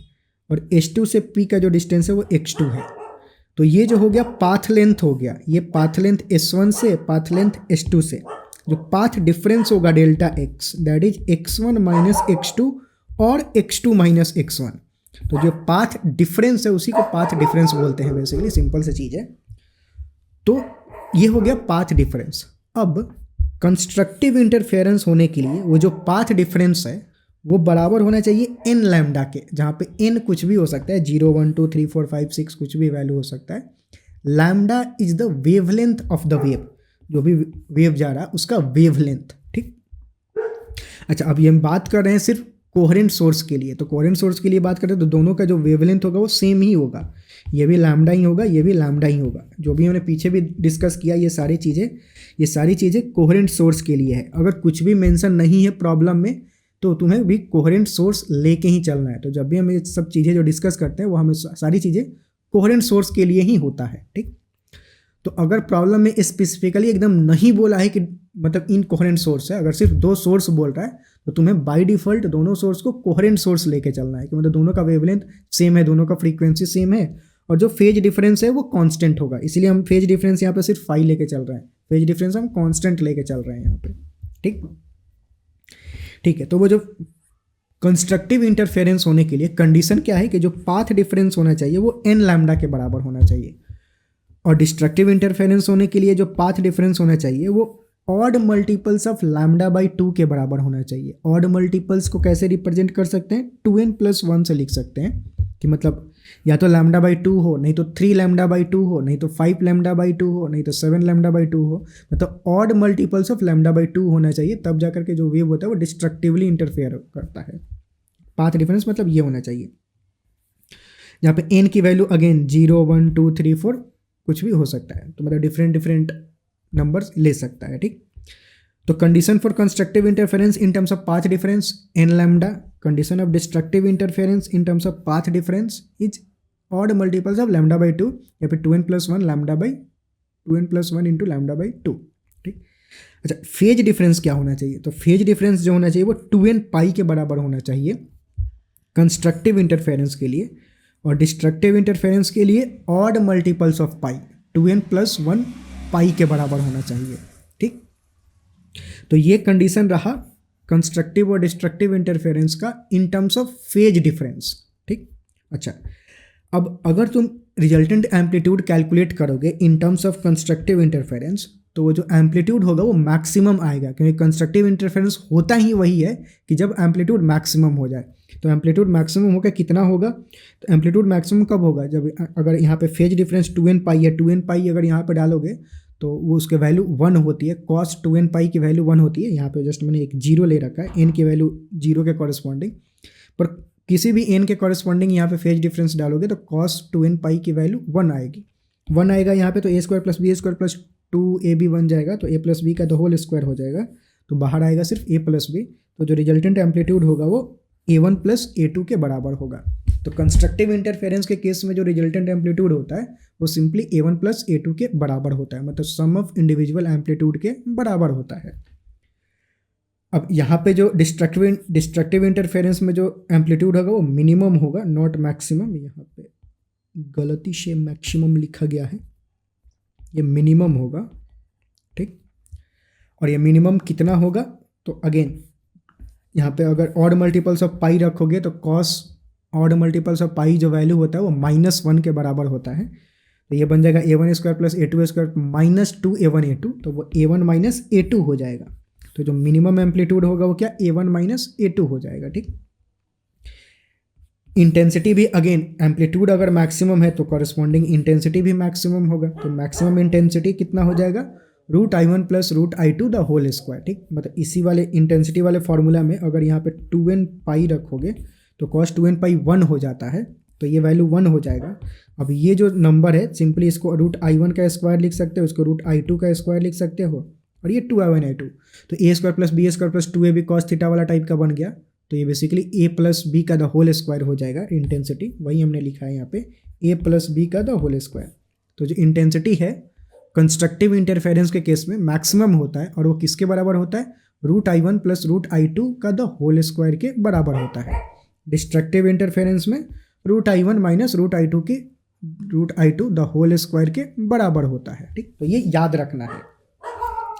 और S2 से P का जो डिस्टेंस है वो x2 है। तो ये जो हो गया पाथ लेंथ हो गया, ये पाथ लेंथ S1 से पाथ लेंथ S2 से, जो पाथ डिफरेंस होगा delta x that is x1 minus x2 और x2 माइनस x1। तो जो पाथ डिफरेंस है उसी को पाथ डिफरेंस बोलते हैं। बेसिकली सिंपल सी चीज़ है। तो ये हो गया पाथ डिफरेंस। अब कंस्ट्रक्टिव इंटरफेरेंस होने के लिए वो जो पाथ डिफरेंस है वो बराबर होना चाहिए एन लैम्डा के, जहाँ पे एन कुछ भी हो सकता है, 0 1 2 3 4 5 6 कुछ भी वैल्यू हो सकता है। Lambda is the wavelength of the wave, जो भी वेव जा रहा है उसका वेवलेंथ। ठीक, अच्छा अब ये हम बात कर रहे हैं सिर्फ कोहेरेंट सोर्स के लिए, तो कोहेरेंट सोर्स के लिए बात करें तो दोनों का जो वेवलेंथ होगा वो सेम ही होगा, ये भी लैम्डा ही होगा, ये भी लैम्डा ही होगा। जो भी हमने पीछे भी डिस्कस किया ये सारी चीज़ें कोहेरेंट सोर्स के लिए है। अगर कुछ भी मेंशन नहीं है प्रॉब्लम में तो तुम्हें भी कोहेरेंट सोर्स लेके ही चलना है। तो जब भी हम ये सब चीज़ें जो डिस्कस करते हैं वो हमें सारी चीज़ें कोहेरेंट सोर्स के लिए ही होता है। ठीक, तो अगर प्रॉब्लम में स्पेसिफिकली एकदम नहीं बोला है कि मतलब इनकोहेरेंट सोर्स है, अगर सिर्फ दो सोर्स बोल रहा है तो तुम्हें बाय डिफ़ॉल्ट दोनों सोर्स को कोहेरेंट सोर्स लेके चलना है कि मतलब दोनों का वेवलेंथ सेम है, दोनों का फ्रीक्वेंसी सेम है और जो फेज डिफरेंस है वो कांस्टेंट होगा। इसलिए हम फेज डिफरेंस यहाँ पे सिर्फ फाई लेके चल रहे हैं, फेज डिफरेंस हम कांस्टेंट लेके चल रहे हैं यहाँ पे। ठीक है, तो वो जो कंस्ट्रक्टिव इंटरफेरेंस होने के लिए कंडीशन क्या है कि जो पाथ डिफरेंस होना चाहिए वो एन लैम्डा के बराबर होना चाहिए, और डिस्ट्रक्टिव इंटरफेरेंस होने के लिए जो पाथ डिफरेंस होना चाहिए वो odd multiples of lambda by 2 के बराबर होना चाहिए। ऑड मल्टीपल्स को कैसे रिप्रेजेंट कर सकते हैं, 2n+1 से लिख सकते हैं कि मतलब या तो लैम्डा बाई 2 हो, नहीं तो 3 लैम्डा बाई 2 हो, नहीं तो 5 लैम्डा बाई 2 हो, नहीं तो 7 लैम्डा बाई 2 हो, मतलब odd multiples of lambda by 2 होना चाहिए, तब जाकर के जो वेव होता है वो डिस्ट्रक्टिवली इंटरफेयर करता है। पाथ डिफरेंस मतलब ये होना चाहिए, जहाँ पे एन की वैल्यू अगेन 0 1 2 3 4 कुछ भी हो सकता है, तो मतलब डिफरेंट नंबर्स ले सकता है। ठीक, तो condition for constructive interference in terms of path difference n lambda, condition of destructive interference in terms of path difference is odd multiples of lambda by 2 या फिर 2n+1 lambda by 2n+1 into lambda by 2। ठीक, अच्छा phase difference क्या होना चाहिए, तो phase difference जो होना चाहिए वो 2n पाई के बराबर होना चाहिए कंस्ट्रक्टिव इंटरफेरेंस के लिए, और डिस्ट्रक्टिव इंटरफेरेंस के लिए odd multiples of pi 2n+1 पाई के बराबर होना चाहिए। ठीक, तो ये कंडीशन रहा कंस्ट्रक्टिव और डिस्ट्रक्टिव इंटरफेरेंस का इन टर्म्स ऑफ फेज डिफरेंस। ठीक, अच्छा अब अगर तुम रिजल्टेंट एम्पलीट्यूड कैलकुलेट करोगे इन टर्म्स ऑफ कंस्ट्रक्टिव इंटरफेरेंस तो वो जो एम्पलीट्यूड होगा वो मैक्सिमम आएगा, क्योंकि कंस्ट्रक्टिव इंटरफेरेंस होता ही वही है कि जब एम्पलीट्यूड मैक्सिमम हो जाए। तो एम्पलीट्यूड मैक्सिमम होकर कितना होगा, तो एम्पलीट्यूड मैक्सिमम कब होगा, जब अगर यहाँ पे फेज डिफरेंस 2n पाई है, 2n पाई अगर यहाँ पे डालोगे तो वो उसके वैल्यू 1 होती है, कॉस 2n पाई की वैल्यू 1 होती है। यहाँ पे जस्ट मैंने एक 0 ले रखा है n की वैल्यू 0 के कॉरस्पॉन्डिंग, पर किसी भी n के कॉरस्पॉन्डिंग यहाँ पे फेज डिफरेंस डालोगे तो कॉस 2n पाई की वैल्यू 1 आएगी, 1 आएगा यहाँ पे, तो a² + b² + 2ab बन जाएगा, तो a + b का द होल स्क्वायर हो जाएगा, तो बाहर आएगा सिर्फ a + b, तो जो रिजल्टेंट एम्पलीट्यूड होगा वो a1 + a2 के बराबर होगा। तो कंस्ट्रक्टिव इंटरफेरेंस के केस में जो रिजल्टेंट एम्पलीट्यूड होता है वो सिंपली a1 + a2 के बराबर होता है, मतलब सम ऑफ इंडिविजुअल एम्पलीट्यूड के बराबर होता है। अब यहाँ पे जो डिस्ट्रक्टिव इंटरफेरेंस में जो एम्पलीट्यूड होगा वो मिनिमम होगा, नॉट मैक्सिमम। यहाँ पे गलती से मैक्सिमम लिखा गया है, ये मिनिमम होगा। ठीक, और ये मिनिमम कितना होगा, तो अगेन यहाँ पे अगर ऑड मल्टीपल्स ऑफ पाई रखोगे तो कॉस ऑड मल्टीपल्स ऑफ पाई जो वैल्यू होता है वो -1 के बराबर होता है, तो ये बन जाएगा a1² + a2² - 2a1a2, तो वो a1 - a2 हो जाएगा। तो जो मिनिमम एम्पलीट्यूड होगा वो क्या a1 - a2 हो जाएगा। ठीक, इंटेंसिटी भी अगेन एम्पलीट्यूड अगर मैक्सिमम है तो कॉरस्पॉन्डिंग इंटेंसिटी भी मैक्सिमम होगा, तो मैक्सिमम इंटेंसिटी कितना हो जाएगा, √I1 + √I2 the whole square. ठीक, मतलब इसी वाले इंटेंसिटी वाले फार्मूला में अगर यहाँ पे 2n पाई रखोगे तो कॉस 2n पाई 1 हो जाता है, तो ये वैल्यू 1 हो जाएगा। अब ये जो नंबर है सिंपली इसको √I1 का स्क्वायर लिख सकते हो, इसको √I2 का स्क्वायर लिख सकते हो, और ये 2I1I2, तो a² + b² + 2ab cos theta वाला टाइप का बन गया, तो ये बेसिकली a + b का द होल स्क्वायर हो जाएगा इंटेंसिटी, वही हमने लिखा है यहाँ पे a + b का द होल स्क्वायर। तो जो इंटेंसिटी है कंस्ट्रक्टिव इंटरफेरेंस के केस में मैक्सिमम होता है, और वो किसके बराबर होता है, √I1 + √I2 का द होल स्क्वायर के बराबर होता है। डिस्ट्रक्टिव इंटरफेरेंस में √I1 - √I2 the whole square के बराबर होता है। ठीक, तो ये याद रखना है।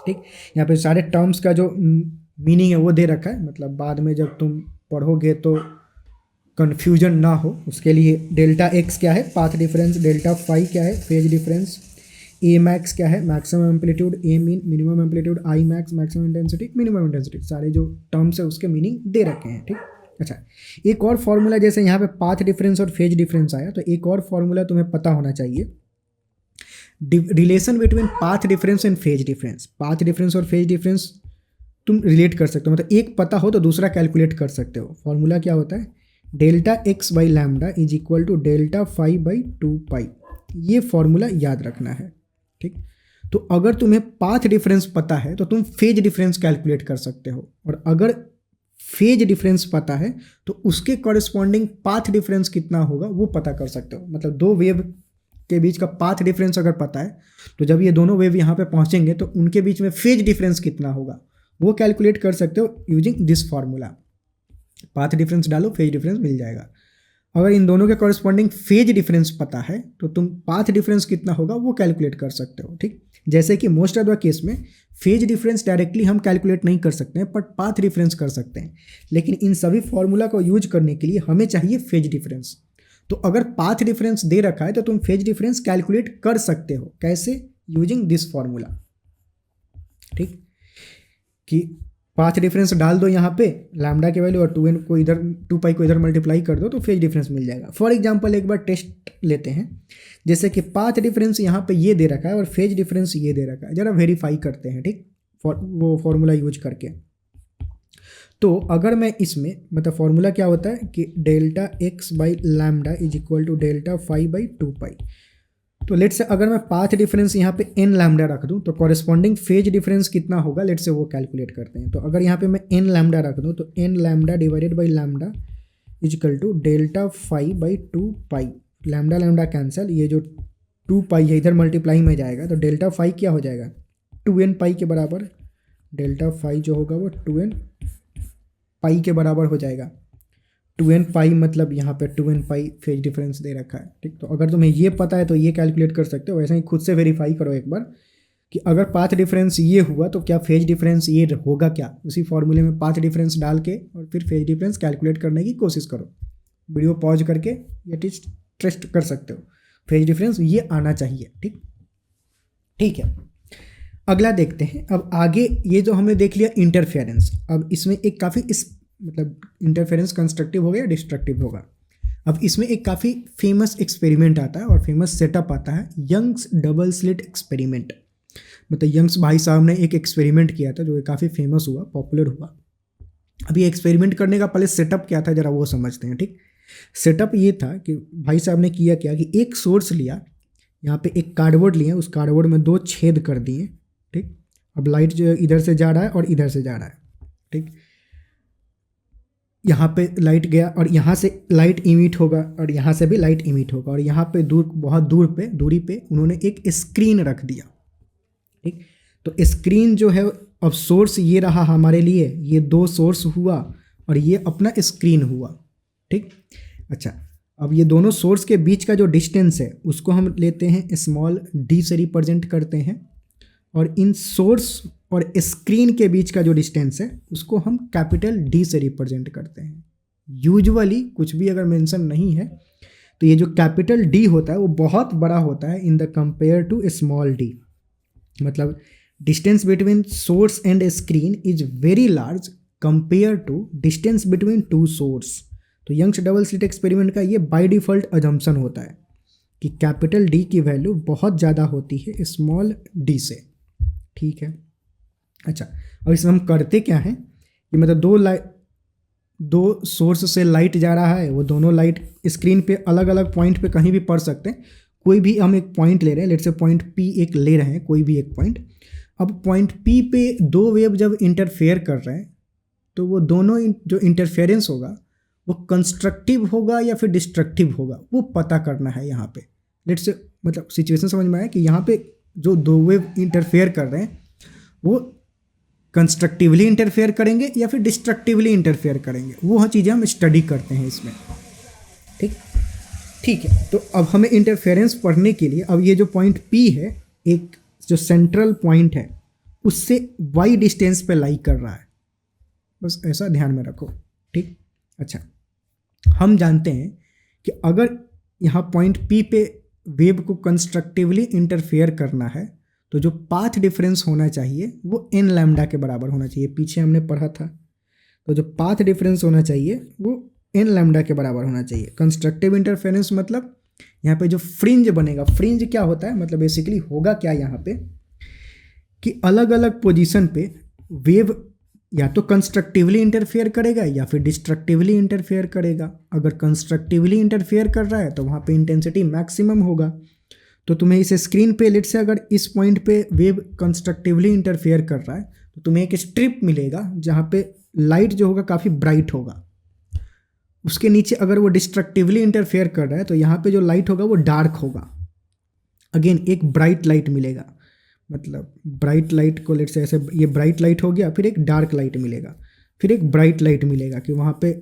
ठीक, यहाँ पे सारे टर्म्स का जो मीनिंग है वो दे रखा है, मतलब बाद में जब तुम पढ़ोगे तो कन्फ्यूजन ना हो उसके लिए। डेल्टा x क्या है, पाथ डिफरेंस, डेल्टा फाई क्या है, फेज डिफरेंस, ए मैक्स क्या है, maximum amplitude, A mean minimum amplitude, I max maximum intensity, minimum intensity, सारे जो टर्म्स है उसके मीनिंग दे रखे हैं। ठीक, अच्छा एक और फॉर्मूला, जैसे यहाँ पे पाथ डिफरेंस और फेज डिफरेंस आया, तो एक और फॉर्मूला तुम्हें पता होना चाहिए, relation between path difference and phase difference. Path difference और फेज डिफरेंस तुम रिलेट कर सकते हो, मतलब एक पता हो तो दूसरा कैलकुलेट कर सकते हो। फॉर्मूला क्या होता है, delta x by lambda is equal to delta phi by 2 pi. ये फॉर्मूला याद रखना है। ठीक, तो अगर तुम्हें पाथ डिफरेंस पता है तो तुम फेज डिफरेंस कैलकुलेट कर सकते हो, और अगर फेज डिफरेंस पता है तो उसके कॉरेस्पॉन्डिंग पाथ डिफरेंस कितना होगा वो पता कर सकते हो। मतलब दो वेव के बीच का पाथ डिफरेंस अगर पता है तो जब ये दोनों वेव यहाँ पे पहुँचेंगे तो उनके बीच में फेज डिफरेंस कितना होगा वो कैलकुलेट कर सकते हो using this formula. Path difference डालो, फेज डिफरेंस मिल जाएगा। अगर इन दोनों के कॉरेस्पॉन्डिंग फेज डिफरेंस पता है तो तुम पाथ डिफरेंस कितना होगा वो कैलकुलेट कर सकते हो। ठीक, जैसे कि मोस्ट ऑफ द केस में फेज डिफरेंस डायरेक्टली हम कैलकुलेट नहीं कर सकते हैं, बट पाथ डिफरेंस कर सकते हैं। लेकिन इन सभी फॉर्मूला को यूज करने के लिए हमें चाहिए फेज डिफरेंस। तो अगर पाथ डिफरेंस दे रखा है तो तुम फेज डिफरेंस कैलकुलेट कर सकते हो। कैसे? Using this formula. ठीक, कि पाथ डिफरेंस डाल दो यहाँ पे लैम्डा के वैल्यू और 2n को इधर 2 पाई को इधर मल्टीप्लाई कर दो तो फेज डिफरेंस मिल जाएगा। फॉर एग्जांपल एक बार टेस्ट लेते हैं, जैसे कि पाथ डिफरेंस यहाँ पे ये दे रखा है और फेज डिफरेंस ये दे रखा है, जरा वेरीफाई करते हैं। ठीक, वो फॉर्मूला यूज करके। तो अगर मैं इसमें मतलब फॉर्मूला क्या होता है कि delta x by lambda is equal to delta phi by 2 pi. तो लेट से अगर मैं पाथ डिफरेंस यहाँ पे n लैम्डा रख दूँ तो कॉरेस्पॉन्डिंग फेज डिफरेंस कितना होगा लेट से वो कैलकुलेट करते हैं। तो अगर यहाँ पे मैं n लैम्डा रख दूँ तो n lambda divided by lambda is equal to delta phi by 2 pi. Lambda lambda cancel, ये जो 2 पाई है इधर मल्टीप्लाई में जाएगा तो डेल्टा फाई क्या हो जाएगा 2n पाई के बराबर। डेल्टा फाई जो होगा वो 2n पाई के बराबर हो जाएगा। 2n पाई मतलब यहाँ पे 2n पाई फेज डिफरेंस दे रखा है। ठीक, तो अगर तुम्हें ये पता है तो ये कैलकुलेट कर सकते हो। वैसे ही खुद से वेरीफाई करो एक बार कि अगर पाथ डिफरेंस ये हुआ तो क्या फेज डिफरेंस ये होगा क्या। उसी फॉर्मूले में पाथ डिफरेंस डाल के और फिर फेज डिफरेंस कैलकुलेट करने की कोशिश करो। वीडियो पॉज करके ये टेस्ट कर सकते हो। फेज डिफरेंस ये आना चाहिए। ठीक, ठीक है, अगला देखते हैं। अब आगे ये जो हमने देख लिया इंटरफेरेंस, अब इसमें एक काफ़ी मतलब इंटरफेरेंस कंस्ट्रक्टिव होगा या डिस्ट्रक्टिव होगा। अब इसमें एक काफ़ी फेमस एक्सपेरिमेंट आता है और फेमस सेटअप आता है, यंग्स डबल स्लिट एक्सपेरिमेंट। मतलब यंग्स भाई साहब ने एक एक्सपेरिमेंट किया था जो काफ़ी फेमस हुआ, पॉपुलर हुआ। अब ये एक्सपेरिमेंट करने का पहले सेटअप क्या था जरा वो समझते हैं। ठीक, सेटअप ये था कि भाई साहब ने किया क्या कि एक सोर्स लिया, यहाँ पे एक कार्डबोर्ड लिया, उस कार्डबोर्ड में 2 छेद कर दिए। ठीक, अब लाइट जो इधर से जा रहा है और इधर से जा रहा है। ठीक, यहाँ पे लाइट गया और यहाँ से लाइट इमिट होगा और यहाँ से भी लाइट इमिट होगा, और यहाँ पे बहुत दूरी पे उन्होंने एक स्क्रीन रख दिया। ठीक, तो स्क्रीन जो है अब सोर्स ये रहा हमारे लिए, ये 2 सोर्स हुआ और ये अपना स्क्रीन हुआ। ठीक, अच्छा अब ये दोनों सोर्स के बीच का जो डिस्टेंस है उसको हम लेते हैं स्मॉल d से रिप्रेजेंट करते हैं, और इन सोर्स और स्क्रीन के बीच का जो डिस्टेंस है उसको हम कैपिटल D से रिप्रेजेंट करते हैं। यूजुअली कुछ भी अगर मेंशन नहीं है तो ये जो कैपिटल D होता है वो बहुत बड़ा होता है in the compare to small d। मतलब distance between source and screen is very large compare to distance between 2 source. तो यंग्स डबल स्लिट एक्सपेरिमेंट का ये बाय डिफ़ॉल्ट अजम्पशन होता है कि कैपिटल D की वैल्यू बहुत ज़्यादा होती है स्मॉल d से। ठीक है, अच्छा अब इसमें हम करते क्या हैं कि मतलब 2 सोर्स से लाइट जा रहा है, वो दोनों लाइट स्क्रीन पे अलग अलग पॉइंट पे कहीं भी पड़ सकते हैं। कोई भी हम एक पॉइंट ले रहे हैं, लेट से पॉइंट P एक ले रहे हैं, कोई भी एक पॉइंट। अब पॉइंट P पे 2 वेव जब इंटरफेयर कर रहे हैं तो वो दोनों जो इंटरफेरेंस होगा वो कंस्ट्रक्टिव होगा या फिर डिस्ट्रक्टिव होगा वो पता करना है। यहाँ पे लेट से मतलब सिचुएशन समझ में आया कि यहाँ पे जो 2 वेव इंटरफेयर कर रहे हैं वो कंस्ट्रक्टिवली इंटरफेयर करेंगे या फिर डिस्ट्रक्टिवली इंटरफेयर करेंगे, वो चीज़ें हम स्टडी करते हैं इसमें। ठीक, ठीक है, तो अब हमें इंटरफेरेंस पढ़ने के लिए अब ये जो पॉइंट P है, एक जो सेंट्रल पॉइंट है उससे y डिस्टेंस पे लाई कर रहा है, बस ऐसा ध्यान में रखो। ठीक, अच्छा हम जानते हैं कि अगर यहाँ पॉइंट P पे वेव को कंस्ट्रक्टिवली इंटरफेयर करना है तो जो पाथ डिफरेंस होना चाहिए वो एन लैम्डा के बराबर होना चाहिए। पीछे हमने पढ़ा था, तो जो पाथ डिफरेंस होना चाहिए वो एन लैम्डा के बराबर होना चाहिए। कंस्ट्रक्टिव इंटरफेरेंस मतलब यहाँ पे जो फ्रिंज बनेगा, फ्रिंज क्या होता है मतलब बेसिकली होगा क्या यहाँ पे कि अलग अलग पोजीशन पे वेव या तो कंस्ट्रक्टिवली इंटरफेयर करेगा या फिर डिस्ट्रक्टिवली इंटरफेयर करेगा। अगर कंस्ट्रक्टिवली इंटरफेयर कर रहा है तो वहाँ पे इंटेंसिटी मैक्सिमम होगा। तो तुम्हें इस स्क्रीन पे लेट से अगर इस पॉइंट पे वेव कंस्ट्रक्टिवली इंटरफेयर कर रहा है तो तुम्हें एक स्ट्रिप मिलेगा जहाँ पे लाइट जो होगा काफ़ी ब्राइट होगा। उसके नीचे अगर वो डिस्ट्रक्टिवली इंटरफेयर कर रहा है तो यहाँ पे जो लाइट होगा वो डार्क होगा। अगेन एक ब्राइट लाइट मिलेगा, मतलब ब्राइट लाइट को लेट से ऐसे ये ब्राइट लाइट हो गया, फिर एक डार्क लाइट मिलेगा, फिर एक ब्राइट लाइट मिलेगा कि वहाँ पे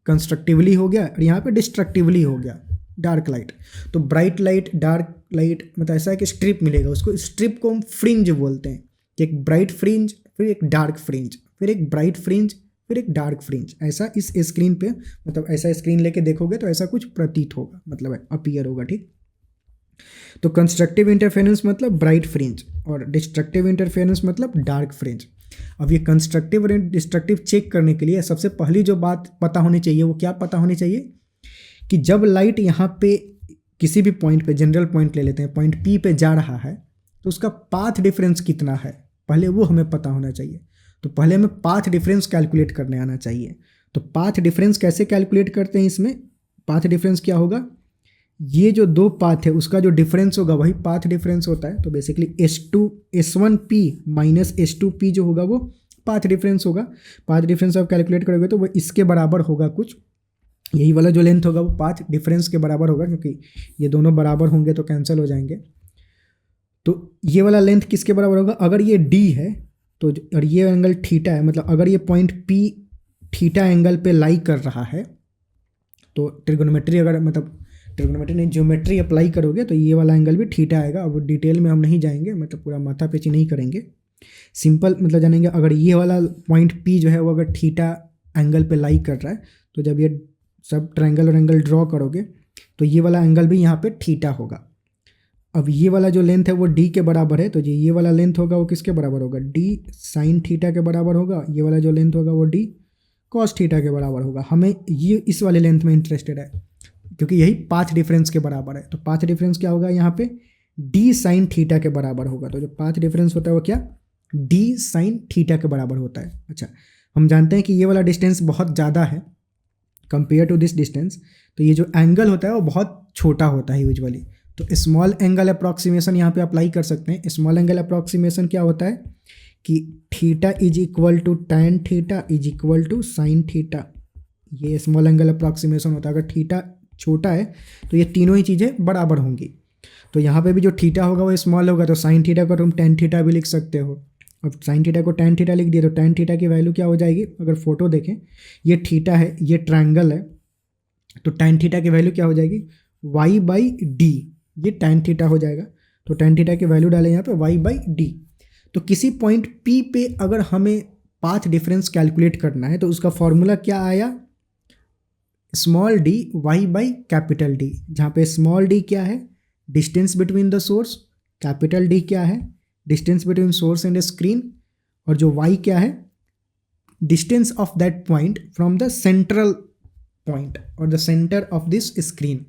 कंस्ट्रक्टिवली हो गया और यहाँ पे डिस्ट्रक्टिवली हो गया डार्क लाइट। तो ब्राइट लाइट डार्क लाइट मतलब ऐसा है कि स्ट्रिप मिलेगा, उसको स्ट्रिप को हम फ्रिंज बोलते हैं कि एक ब्राइट फ्रिंज फिर एक डार्क फ्रिंज फिर एक ब्राइट फ्रिंज फिर एक डार्क फ्रिंज। ऐसा इस स्क्रीन पे मतलब ऐसा स्क्रीन लेके देखोगे तो ऐसा कुछ प्रतीत होगा, मतलब अपीयर होगा। ठीक, तो कंस्ट्रक्टिव इंटरफेरेंस मतलब ब्राइट फ्रिंज और डिस्ट्रक्टिव इंटरफेरेंस मतलब डार्क फ्रिंज। अब ये कंस्ट्रक्टिव और डिस्ट्रक्टिव चेक करने के लिए सबसे पहली जो बात पता होनी चाहिए वो क्या पता होनी चाहिए कि जब लाइट यहाँ पे किसी भी पॉइंट पे, जनरल पॉइंट ले लेते हैं, पॉइंट पी पे जा रहा है तो उसका पाथ डिफरेंस कितना है, पहले वो हमें पता होना चाहिए। तो पहले हमें पाथ डिफरेंस कैलकुलेट करने आना चाहिए। तो पाथ डिफरेंस कैसे कैलकुलेट करते हैं, इसमें पाथ डिफरेंस क्या होगा, ये जो दो पाथ है उसका जो डिफरेंस होगा वही पाथ डिफरेंस होता है। तो बेसिकली S1P माइनस S2P जो होगा वो पाथ डिफरेंस होगा। पाथ डिफरेंस आप कैलकुलेट करोगे तो वो इसके बराबर होगा कुछ, यही वाला जो लेंथ होगा वो पाथ डिफरेंस के बराबर होगा, क्योंकि ये दोनों बराबर होंगे तो कैंसिल हो जाएंगे। तो ये वाला लेंथ किसके बराबर होगा, अगर ये D है तो और ये एंगल थीटा है, मतलब अगर ये पॉइंट P थीटा एंगल पे लाई कर रहा है तो ट्रिगोनोमेट्री अगर मतलब ट्रिगोनोमेट्री नहीं ज्योमेट्री अप्लाई करोगे तो ये वाला एंगल भी थीटा आएगा। अब डिटेल में हम नहीं जाएंगे, मतलब पूरा माथा पेची नहीं करेंगे, सिंपल मतलब जानेंगे। अगर ये वाला पॉइंट P जो है वो अगर थीटा एंगल पे लाई कर रहा है तो जब ये सब ट्रायंगल और एंगल ड्रॉ करोगे तो ये वाला एंगल भी यहाँ पे थीटा होगा। अब ये वाला जो लेंथ है वो D के बराबर है, तो ये वाला लेंथ होगा वो किसके बराबर होगा, D साइन थीटा के बराबर होगा। ये वाला जो लेंथ होगा वो D कॉस थीटा के बराबर होगा। हमें ये इस वाले लेंथ में इंटरेस्टेड है क्योंकि यही पाथ डिफरेंस के बराबर है। तो पाथ डिफरेंस क्या होगा यहाँ पे, D साइन थीटा के बराबर होगा। तो जो पाथ डिफरेंस होता है वो क्या, D साइन थीटा के बराबर होता है। अच्छा, हम जानते हैं कि ये वाला डिस्टेंस बहुत ज़्यादा है कंपेयर टू दिस डिस्टेंस, तो ये जो एंगल होता है वो बहुत छोटा होता है यूजुअली। तो स्मॉल एंगल अप्रॉक्सीमेशन यहाँ पे अप्लाई कर सकते हैं। स्मॉल एंगल अप्रॉक्सीमेशन क्या होता है कि theta is equal to tan theta is equal to sine theta, ये स्मॉल एंगल अप्रॉक्सीमेशन होता है। अगर थीटा छोटा है तो ये तीनों ही चीज़ें बराबर होंगी। तो यहाँ पे भी जो थीटा होगा वो स्मॉल होगा, तो साइन थीटा को तुम टैन थीटा भी लिख सकते हो। अब साइन थीटा को टैन थीटा लिख दिया तो टैन थीटा की वैल्यू क्या हो जाएगी, अगर फोटो देखें ये थीटा है, ये ट्रायंगल है, तो टैन थीटा की वैल्यू क्या हो जाएगी, y/d, ये टैन थीटा हो जाएगा। तो टैन थीटा की वैल्यू डालें यहाँ पे y/d। तो किसी पॉइंट P पे अगर हमें पाथ डिफरेंस कैलकुलेट करना है तो उसका फॉर्मूला क्या आया, स्मॉल d y/कैपिटल D, जहाँ पे स्मॉल d क्या है, distance between the source, capital D क्या है, distance between source and screen, और जो y क्या है, distance of that point from the central point और the centre of this screen.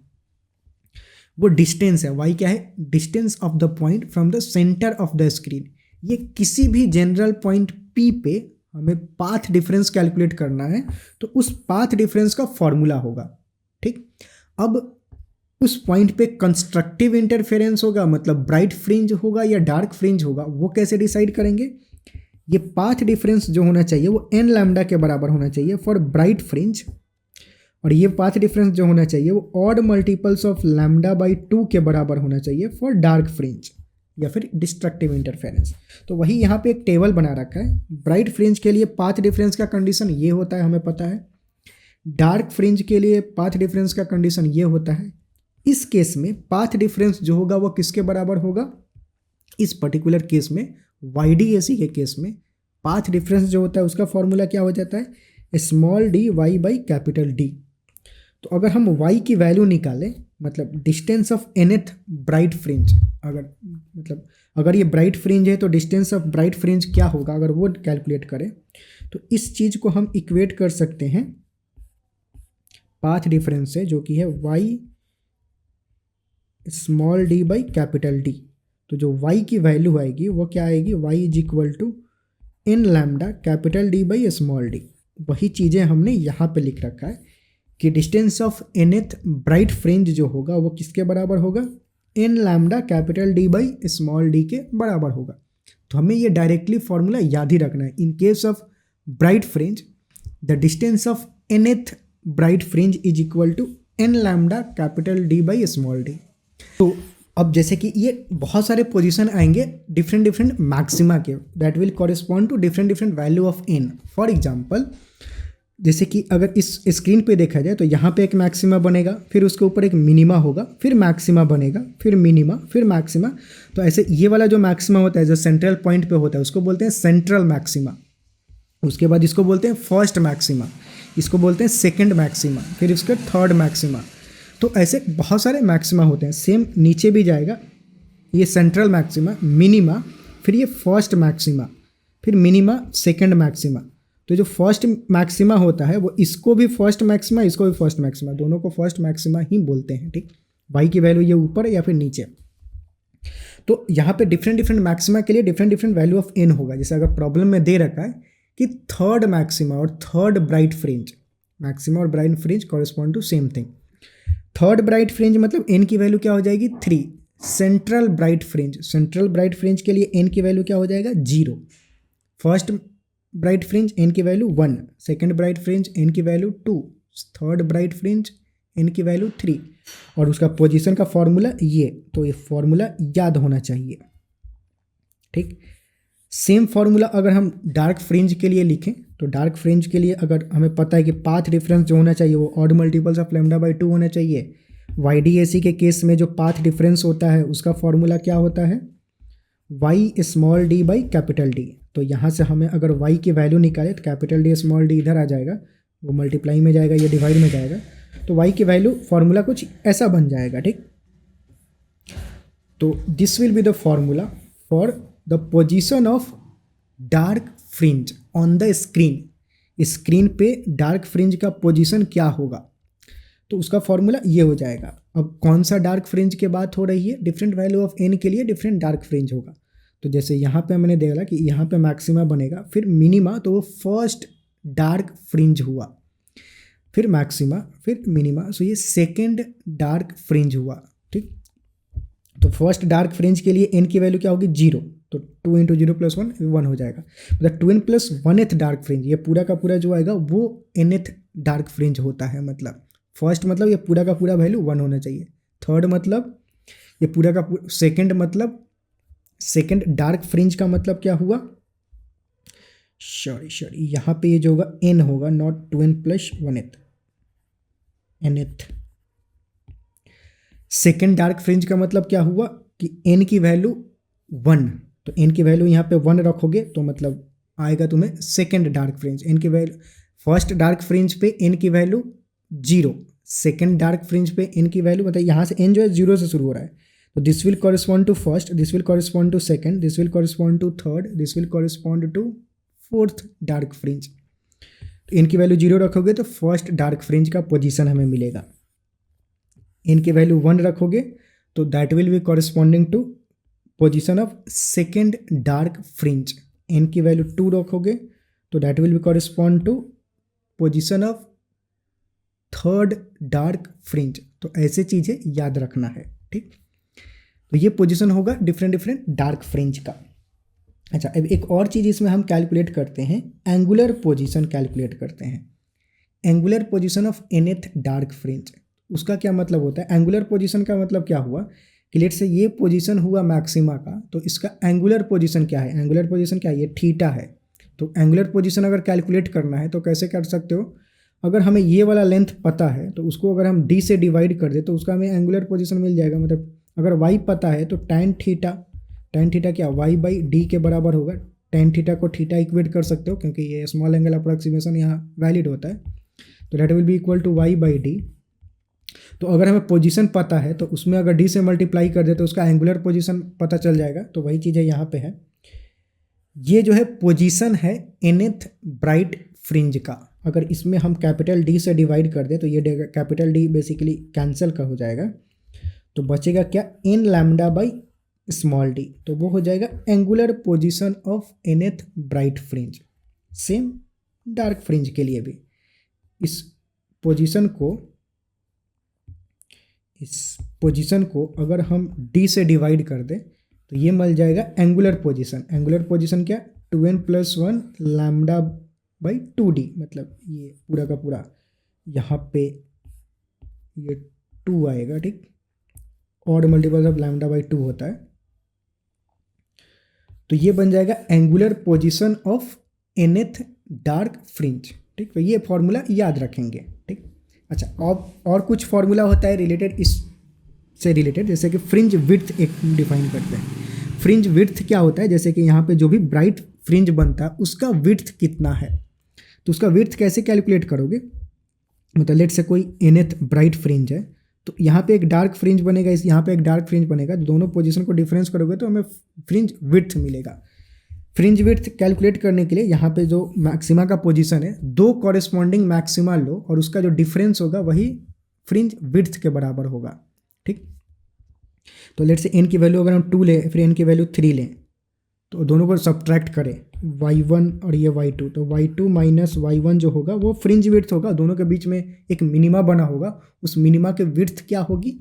वो डिस्टेंस है, y क्या है, distance of the point from the centre of the screen. ये किसी भी जनरल पॉइंट P पे हमें पाथ डिफरेंस कैलकुलेट करना है तो उस पाथ डिफरेंस का फॉर्मूला होगा। ठीक, अब उस पॉइंट पे कंस्ट्रक्टिव इंटरफेरेंस होगा, मतलब ब्राइट फ्रिंज होगा या डार्क फ्रिंज होगा, वो कैसे डिसाइड करेंगे, ये पाथ डिफरेंस जो होना चाहिए वो n लैम्डा के बराबर होना चाहिए फॉर ब्राइट फ्रिंज, और ये पाथ डिफरेंस जो होना चाहिए वो ऑड मल्टीपल्स ऑफ λ/2 के बराबर होना चाहिए फॉर डार्क फ्रिंज या फिर डिस्ट्रक्टिव इंटरफेरेंस। तो वही यहाँ पे एक टेबल बना रखा है। ब्राइट फ्रिंज के लिए पाथ डिफरेंस का कंडीशन ये होता है, हमें पता है। डार्क फ्रिंज के लिए पाथ डिफरेंस का कंडीशन ये होता है। इस केस में पाथ डिफरेंस जो होगा वो किसके बराबर होगा, इस पर्टिकुलर केस में YDAC के केस में पाथ डिफरेंस जो होता है उसका फॉर्मूला क्या हो जाता है, स्मॉल d y/कैपिटल D। तो अगर हम y की वैल्यू निकालें मतलब distance of nth bright fringe, अगर ये ब्राइट फ्रिंज है तो डिस्टेंस ऑफ ब्राइट फ्रिंज क्या होगा अगर वो कैलकुलेट करें, तो इस चीज़ को हम इक्वेट कर सकते हैं पाथ डिफरेंस से, जो कि है y small d by capital D। तो जो y की वैल्यू आएगी वो क्या आएगी, y is equal to n lambda capital D by small d। वही चीज़ें हमने यहाँ पे लिख रखा है कि distance of nth bright fringe जो होगा वो किसके बराबर होगा, n lambda capital D by small d के बराबर होगा। तो हमें ये डायरेक्टली फॉर्मूला याद ही रखना है। In case of bright fringe the distance of nth bright fringe is equal to n lambda capital D by small d। तो अब जैसे कि ये बहुत सारे पोजीशन आएंगे डिफरेंट मैक्सिमा के, that will correspond to different value of n। For example जैसे कि अगर इस स्क्रीन पे देखा जाए तो यहाँ पे एक मैक्सिमा बनेगा, फिर उसके ऊपर एक मिनिमा होगा, फिर मैक्सिमा बनेगा, फिर मिनिमा, फिर मैक्सिमा। तो ऐसे ये वाला जो मैक्सिमा होता है जो सेंट्रल पॉइंट पे होता है उसको बोलते हैं सेंट्रल मैक्सिमा। उसके बाद इसको बोलते हैं फर्स्ट मैक्सिमा, इसको बोलते हैं सेकंड मैक्सिमा, फिर इसका थर्ड मैक्सिमा। तो ऐसे बहुत सारे मैक्सिमा होते हैं। सेम नीचे भी जाएगा, ये सेंट्रल मैक्सिमा, मिनिमा, फिर ये फर्स्ट मैक्सिमा, फिर मिनिमा, सेकंड मैक्सिमा। तो जो फर्स्ट मैक्सिमा होता है वो इसको भी फर्स्ट मैक्सिमा, इसको भी फर्स्ट मैक्सिमा, दोनों को फर्स्ट मैक्सिमा ही बोलते हैं। ठीक, वाई की वैल्यू ये ऊपर या फिर नीचे। तो यहाँ पे डिफरेंट मैक्सिमा के लिए डिफरेंट वैल्यू ऑफ n होगा। जैसे अगर प्रॉब्लम में दे रखा है कि थर्ड मैक्सिमा और थर्ड ब्राइट फ्रिंज, मैक्सिमा और bright fringe correspond to same thing. Third bright fringe मतलब n की वैल्यू क्या हो जाएगी 3। सेंट्रल ब्राइट फ्रिंज के लिए n की वैल्यू क्या हो जाएगा 0। फर्स्ट ब्राइट फ्रिंज n की value 1, second bright fringe n की value 2, third bright fringe n की वैल्यू 3, और उसका पोजीशन का फॉर्मूला ये। तो ये फॉर्मूला याद होना चाहिए। ठीक, सेम फॉर्मूला अगर हम डार्क फ्रिंज के लिए लिखें तो डार्क फ्रिंज के लिए अगर हमें पता है कि पाथ डिफरेंस जो होना चाहिए वो odd multiples of lambda by 2 होना चाहिए। YDAC के केस में जो पाथ डिफरेंस होता है उसका फॉर्मूला क्या होता है, y small d by capital D। तो यहाँ से हमें अगर y की वैल्यू निकाले तो कैपिटल D स्मॉल d इधर आ जाएगा, वो मल्टीप्लाई में जाएगा, ये डिवाइड में जाएगा, तो y की वैल्यू फॉर्मूला कुछ ऐसा बन जाएगा। ठीक, तो this will be the formula for the position of dark fringe on the screen. Screen पे डार्क फ्रिंज का पोजीशन क्या होगा, तो उसका फॉर्मूला ये हो जाएगा। अब कौन सा डार्क फ्रिंज की बात हो रही है, डिफरेंट वैल्यू ऑफ n के लिए डिफरेंट डार्क फ्रिंज होगा। तो जैसे यहाँ पे मैंने देखा कि यहाँ पे मैक्सिमा बनेगा, फिर मिनिमा, तो वो फर्स्ट डार्क फ्रिंज हुआ, फिर मैक्सिमा, फिर मिनिमा, सो ये सेकेंड डार्क फ्रिंज हुआ। ठीक, तो फर्स्ट डार्क फ्रिंज के लिए n की वैल्यू क्या होगी 0, तो 2 × 0 + 1 1 हो जाएगा। मतलब 2n + 1th डार्क फ्रिंज, ये पूरा का पूरा जो आएगा वो nth डार्क फ्रिंज होता है। मतलब फर्स्ट मतलब ये पूरा का पूरा वैल्यू 1 होना चाहिए, थर्ड मतलब ये पूरा का पूरा, सेकंड मतलब सेकंड डार्क फ्रिंज का मतलब क्या हुआ, सॉरी यहाँ पे ये जो होगा n होगा, not 2n + 1th, nth। Second dark fringe का मतलब क्या हुआ कि n की वैल्यू 1, तो n की वैल्यू यहाँ पे 1 रखोगे तो मतलब आएगा तुम्हें सेकंड डार्क फ्रिंज। n की वैल्यू फर्स्ट डार्क फ्रिंज पे n की वैल्यू 0, सेकंड डार्क फ्रिंज पे n की वैल्यू, मतलब यहाँ से n जो है 0 से शुरू हो रहा है, तो this will correspond to first, this will correspond to second, this will correspond to third, this will correspond to fourth dark fringe. तो n की वैल्यू 0 रखोगे तो फर्स्ट डार्क फ्रिंज का पोजीशन हमें मिलेगा। n की वैल्यू 1 रखोगे तो that will be corresponding to position of second dark fringe. n की वैल्यू 2 रखोगे तो that will be correspond to position of third dark fringe. तो ऐसे चीज़ें याद रखना है। ठीक, तो ये पोजीशन होगा डिफरेंट डार्क फ्रिंज का। अच्छा, अब एक और चीज़ इसमें हम कैलकुलेट करते हैं, एंगुलर पोजीशन कैलकुलेट करते हैं। Angular position of nth dark fringe, उसका क्या मतलब होता है, एंगुलर पोजीशन का मतलब क्या हुआ कि लेट से ये पोजीशन हुआ मैक्सिमा का, तो इसका एंगुलर पोजीशन क्या है, एंगुलर पोजीशन क्या है, ये थीटा है। तो एंगुलर पोजीशन अगर कैलकुलेट करना है तो कैसे कर सकते हो, अगर हमें ये वाला लेंथ पता है तो उसको अगर हम d से डिवाइड कर दे तो उसका हमें एंगुलर पोजीशन मिल जाएगा। मतलब अगर y पता है तो tan थीटा क्या y/d के बराबर होगा। tan थीटा को थीटा इक्वेट कर सकते हो क्योंकि ये स्मॉल एंगल अप्रॉक्सीमेशन यहाँ वैलिड होता है, तो that will be equal to y/d। तो अगर हमें पोजीशन पता है तो उसमें अगर डी से मल्टीप्लाई कर दे तो उसका एंगुलर पोजीशन पता चल जाएगा। तो वही चीज़ है यहाँ पे है, ये जो है पोजीशन है nth ब्राइट फ्रिंज का। अगर इसमें हम कैपिटल डी से डिवाइड कर दें तो ये कैपिटल डी बेसिकली कैंसिल का हो जाएगा, तो बचेगा क्या, n lambda by small d, तो वो हो जाएगा angular position of nth bright fringe. Same dark fringe के लिए भी इस पोजीशन को अगर हम डी से डिवाइड कर दें तो ये मिल जाएगा एंगुलर पोजीशन। एंगुलर पोजीशन क्या, 2n+1 लैम्डा बाई 2d, मतलब ये पूरा का पूरा यहाँ पे ये 2 आएगा, ठीक, odd multiple of lambda by 2 होता है, तो ये बन जाएगा angular position of nth dark fringe, ठीक। तो ये फॉर्मूला याद रखेंगे, ठीक। अच्छा, और कुछ फॉर्मूला होता है रिलेटेड, इससे रिलेटेड, जैसे कि फ्रिंज विड्थ एक डिफाइन करते हैं। फ्रिंज विड्थ क्या होता है, जैसे कि यहाँ पे जो भी ब्राइट फ्रिंज बनता है उसका विड्थ कितना है, तो उसका विड्थ कैसे कैलकुलेट करोगे, मतलब लेट से कोई nth ब्राइट फ्रिंज है तो यहाँ पे एक डार्क फ्रिंज बनेगा, इस यहाँ पे एक डार्क फ्रिंज बनेगा, दोनों पोजीशन को डिफरेंस करोगे तो हमें फ्रिंज विड्थ मिलेगा। फ्रिंज विड्थ कैलकुलेट करने के लिए यहाँ पे जो मैक्सिमा का पोजीशन है, दो कॉरेस्पॉन्डिंग मैक्सिमा लो और उसका जो डिफरेंस होगा वही फ्रिंज विड्थ के बराबर होगा, ठीक। तो लेट से n की वैल्यू अगर हम 2 लें, फिर n की वैल्यू 3 लें, तो दोनों को सब्ट्रैक्ट करें, y1 और ये y2, तो y2 माइनस y1 जो होगा वो फ्रिंज विड्थ होगा। दोनों के बीच में एक मिनिमा बना होगा, उस मिनिमा के विड्थ क्या होगी,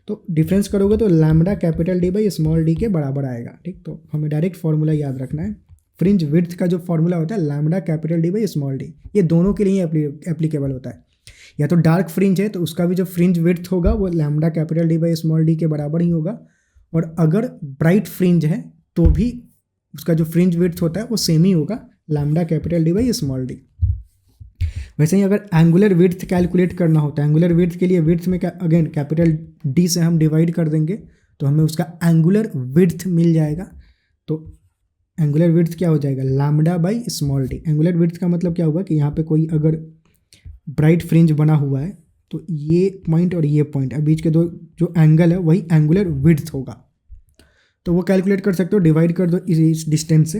तो डिफरेंस करोगे तो lambda capital D by small D के बराबर आएगा, ठीक। तो हमें डायरेक्ट फॉर्मूला याद रखना है, फ्रिंज विड्थ का जो फॉर्मूला होता है lambda capital D by small D, ये दोनों के लिए एप्लीकेबल होता है। या तो डार्क फ्रिंज है तो उसका भी जो फ्रिंज विड्थ होगा वो lambda capital D by small D के बराबर ही होगा, और अगर ब्राइट फ्रिंज है तो भी उसका जो फ्रिंज विड्थ होता है वो सेम ही होगा, lambda capital D by small D. वैसे ही अगर एंगुलर विड्थ कैलकुलेट करना होता है, एंगुलर विड्थ के लिए विड्थ में क्या, अगेन कैपिटल डी से हम डिवाइड कर देंगे तो हमें उसका एंगुलर विड्थ मिल जाएगा। तो एंगुलर विड्थ क्या हो जाएगा, lambda by small D. Angular width का मतलब क्या होगा कि यहाँ पे कोई अगर ब्राइट फ्रिंज बना हुआ है तो ये पॉइंट और ये पॉइंट, बीच के दो जो एंगल है वही एंगुलर विड्थ होगा, तो वो कैलकुलेट कर सकते हो, डिवाइड कर दो इस डिस्टेंस से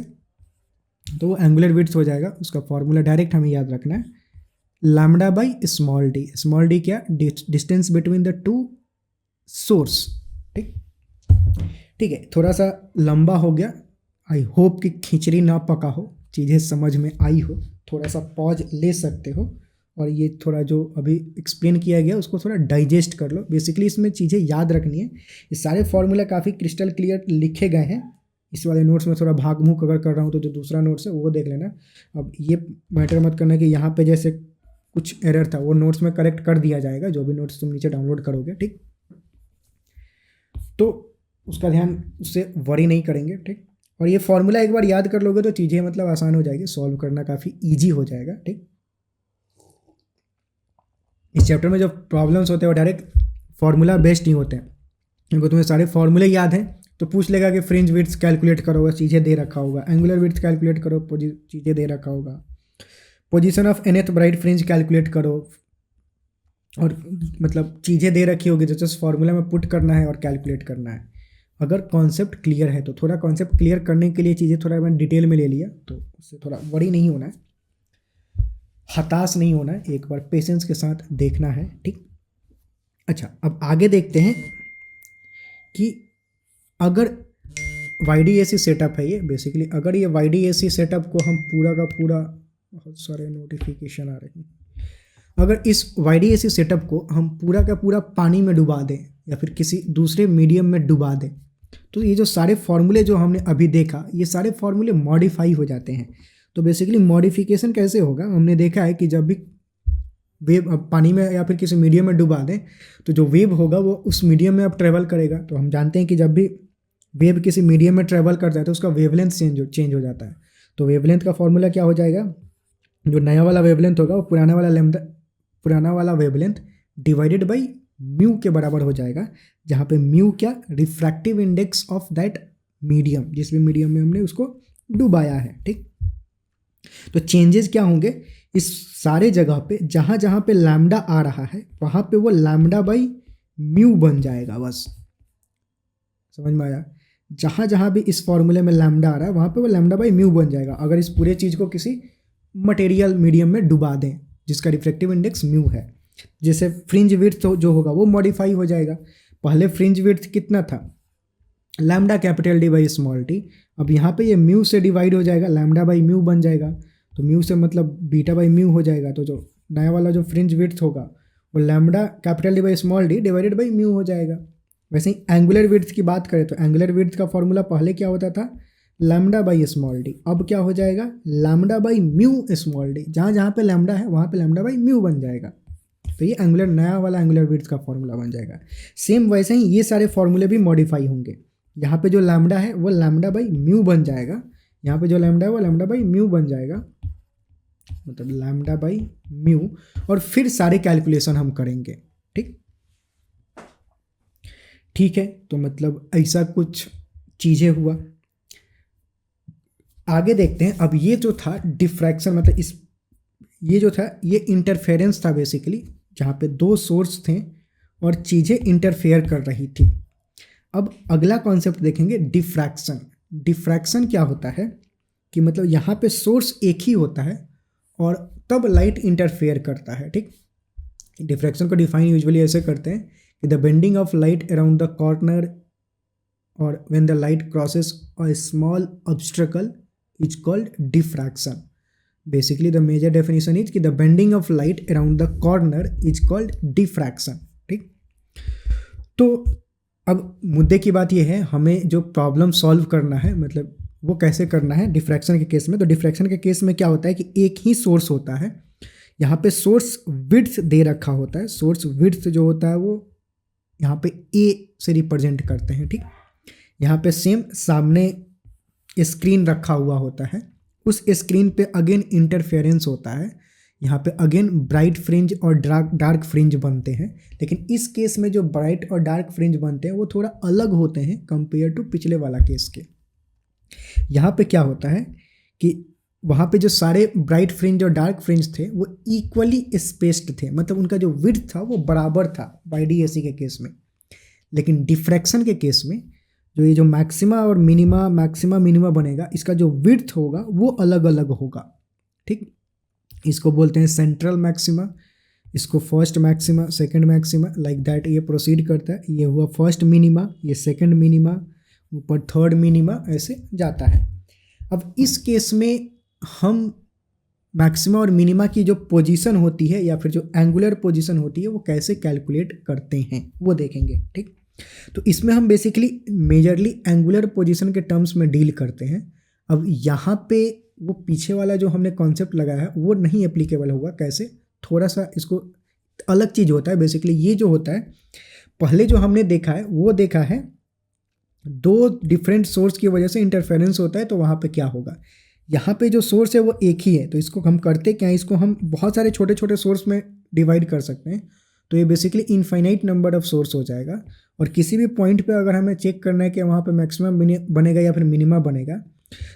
तो वो एंगुलर विड्थ हो जाएगा। उसका फॉर्मूला डायरेक्ट हमें याद रखना है, lambda by small D. Small D क्या, distance between the two source, ठीक। ठीक है, थोड़ा सा लंबा हो गया, आई होप कि खिचड़ी ना पका हो, चीज़ें समझ में आई हो, थोड़ा सा पॉज ले सकते हो और ये थोड़ा जो अभी एक्सप्लेन किया गया उसको थोड़ा डाइजेस्ट कर लो। बेसिकली इसमें चीज़ें याद रखनी है, ये सारे फॉर्मूला काफ़ी क्रिस्टल क्लियर लिखे गए हैं। इस वाले नोट्स में थोड़ा भाग मुँह अगर कर रहा हूँ तो जो दूसरा नोट्स है वो देख लेना। अब ये मैटर मत करना कि यहाँ पे जैसे कुछ एरर था वो नोट्स में करेक्ट कर दिया जाएगा, जो भी नोट्स तुम नीचे डाउनलोड करोगे, ठीक। तो उसका ध्यान, उससे वरी नहीं करेंगे, ठीक। और ये फॉर्मूला एक बार याद कर लोगे तो चीज़ें मतलब आसान हो जाएगी, सॉल्व करना काफ़ी ईजी हो जाएगा, ठीक। इस चैप्टर में जो प्रॉब्लम्स होते हैं वो डायरेक्ट फार्मूला बेस्ड नहीं होते हैं, क्योंकि तुम्हें सारे फार्मूले याद हैं तो पूछ लेगा कि फ्रिंज विड्थ कैलकुलेट करो, चीज़ें दे रखा होगा, एंगुलर विड्थ कैलकुलेट करो, चीज़ें दे रखा होगा, position of nth bright fringe calculate करो, और मतलब चीज़ें दे रखी होगी, जस्ट फार्मूला में पुट करना है और कैलकुलेट करना है। अगर कॉन्सेप्ट क्लियर है तो, थोड़ा कॉन्सेप्ट क्लियर करने के लिए चीज़ें थोड़ा मैंने डिटेल में ले लिया, तो उससे थोड़ा वरी नहीं होना है, हताश नहीं होना है, एक बार पेशेंस के साथ देखना है, ठीक। अच्छा, अब आगे देखते हैं कि अगर YDAC सेटअप है ये, बेसिकली अगर ये YDAC सेटअप को हम पूरा का पूरा, बहुत सारे नोटिफिकेशन आ रहे हैं, अगर इस YDAC सेटअप को हम पूरा का पूरा पानी में डुबा दें या फिर किसी दूसरे मीडियम में डुबा दें तो ये जो सारे फार्मूले जो हमने अभी देखा ये सारे फार्मूले मॉडिफाई हो जाते हैं। तो बेसिकली मॉडिफिकेशन कैसे होगा, हमने देखा है कि जब भी वेव अब पानी में या फिर किसी मीडियम में डुबा दें तो जो वेव होगा वो उस मीडियम में अब ट्रेवल करेगा। तो हम जानते हैं कि जब भी वेव किसी मीडियम में ट्रेवल करता है तो उसका वेवलेंथ चेंज हो जाता है। तो वेवलेंथ का फॉर्मूला क्या हो जाएगा, जो नया वाला वेवलेंथ होगा वो पुराना वाला वेवलेंथ डिवाइडेड बाई म्यू के बराबर हो जाएगा, जहाँ पे म्यू क्या, refractive index of that medium, जिस भी मीडियम में हमने उसको डुबाया है, ठीक। तो चेंजेस क्या होंगे, इस सारे जगह पे जहाँ जहाँ पे लैम्डा आ रहा है वहाँ पे वो लैम्डा बाई म्यू बन जाएगा बस। समझ में आया? जहाँ जहाँ भी इस फॉर्मूले में लैम्डा आ रहा है वहाँ पे वो लैम्डा बाई म्यू बन जाएगा अगर इस पूरे चीज़ को किसी मटेरियल मीडियम में डुबा दें जिसका रिफ्लेक्टिव इंडेक्स म्यू है। जैसे फ्रिंज विड्थ जो होगा वो मॉडिफाई हो जाएगा। पहले फ्रिंज विड्थ कितना था, lambda capital D by small T, अब यहाँ पे ये म्यू से डिवाइड हो जाएगा, लैम्डा बाई म्यू बन जाएगा, तो म्यू से मतलब बीटा बाई म्यू हो जाएगा। तो जो नया वाला जो फ्रिंज विड्थ होगा वो lambda capital D by small D divided by mu हो जाएगा। वैसे ही एंगुलर विड्थ की बात करें तो एंगुलर विड्थ का फॉर्मूला पहले क्या होता था, लैम्डा बाई स्मॉल डी, अब क्या हो जाएगा, lambda by mu small D. जहाँ जहाँ पे लैम्डा है वहाँ पे लैम्डा बाई म्यू बन जाएगा। तो ये एंगुलर नया वाला एंगुलर विड्थ का फॉर्मूला बन जाएगा। सेम वैसे ही ये सारे फॉर्मूले भी मॉडिफाई होंगे। यहाँ पे जो लैम्डा है वो लैम्डा बाई म्यू बन जाएगा, यहाँ पे जो लैम्डा है वो लैम्डा बाई म्यू बन जाएगा, मतलब लैम्डा बाई म्यू, और फिर सारे कैलकुलेशन हम करेंगे। ठीक है, तो मतलब ऐसा कुछ चीज़ें हुआ। आगे देखते हैं। अब ये जो था डिफ्रैक्शन, मतलब ये जो था ये इंटरफेरेंस था बेसिकली, जहाँ पे दो सोर्स थे और चीज़ें इंटरफेयर कर रही थी। अब अगला कॉन्सेप्ट देखेंगे डिफ्रैक्शन। डिफ्रैक्शन क्या होता है कि मतलब यहाँ पे सोर्स एक ही होता है और तब लाइट इंटरफेयर करता है। ठीक, डिफ्रैक्शन को डिफाइन यूजुअली ऐसे करते हैं कि the bending of light around the corner और when the light crosses a small obstacle is called diffraction. Basically the major definition is कि the bending of light around the corner is called diffraction. ठीक, तो अब मुद्दे की बात यह है, हमें जो प्रॉब्लम सॉल्व करना है मतलब वो कैसे करना है डिफ्रैक्शन के केस में। तो डिफ्रैक्शन के केस में क्या होता है कि एक ही सोर्स होता है, यहाँ पे सोर्स विड्थ दे रखा होता है। सोर्स विड्थ जो होता है वो यहाँ पे ए से रिप्रेजेंट करते हैं। ठीक, यहाँ पे सेम सामने स्क्रीन रखा हुआ होता है, उस स्क्रीन पे अगेन इंटरफेरेंस होता है, यहाँ पे अगेन ब्राइट फ्रिंज और डार्क फ्रिंज बनते हैं। लेकिन इस केस में जो ब्राइट और डार्क फ्रिंज बनते हैं वो थोड़ा अलग होते हैं कंपेयर टू पिछले वाला केस के। यहाँ पे क्या होता है कि वहाँ पे जो सारे ब्राइट फ्रिंज और डार्क फ्रिंज थे वो इक्वली स्पेस्ड थे, मतलब उनका जो विड्थ था वो बराबर था YDAC के केस में। लेकिन डिफ्रैक्शन के केस में जो ये जो मैक्सिमा और मिनिमा, मैक्सिमा मिनिमा बनेगा, इसका जो विड्थ होगा वो अलग अलग होगा। ठीक, इसको बोलते हैं सेंट्रल मैक्सिमा, इसको first maxima, second maxima, like that ये प्रोसीड करता है। ये हुआ फर्स्ट मिनिमा, ये सेकंड मिनिमा, ऊपर थर्ड मिनिमा, ऐसे जाता है। अब इस केस में हम मैक्सिमा और मिनिमा की जो पोजीशन होती है या फिर जो एंगुलर पोजीशन होती है वो कैसे कैलकुलेट करते हैं वो देखेंगे। ठीक, तो इसमें हम बेसिकली मेजरली एंगुलर पोजीशन के टर्म्स में डील करते हैं। अब यहाँ पे वो पीछे वाला जो हमने कॉन्सेप्ट लगाया है वो नहीं एप्लीकेबल होगा। कैसे, थोड़ा सा इसको अलग चीज़ होता है। बेसिकली ये जो होता है, पहले जो हमने देखा है वो देखा है दो डिफरेंट सोर्स की वजह से इंटरफेरेंस होता है, तो वहाँ पे क्या होगा, यहाँ पे जो सोर्स है वो एक ही है, तो इसको हम करते क्या है, इसको हम बहुत सारे छोटे छोटे सोर्स में डिवाइड कर सकते हैं। तो ये basically infinite number of source हो जाएगा। और किसी भी पॉइंट पे अगर हमें चेक करना है कि वहाँ पे मैक्सिमम बनेगा या फिर मिनिमा बनेगा,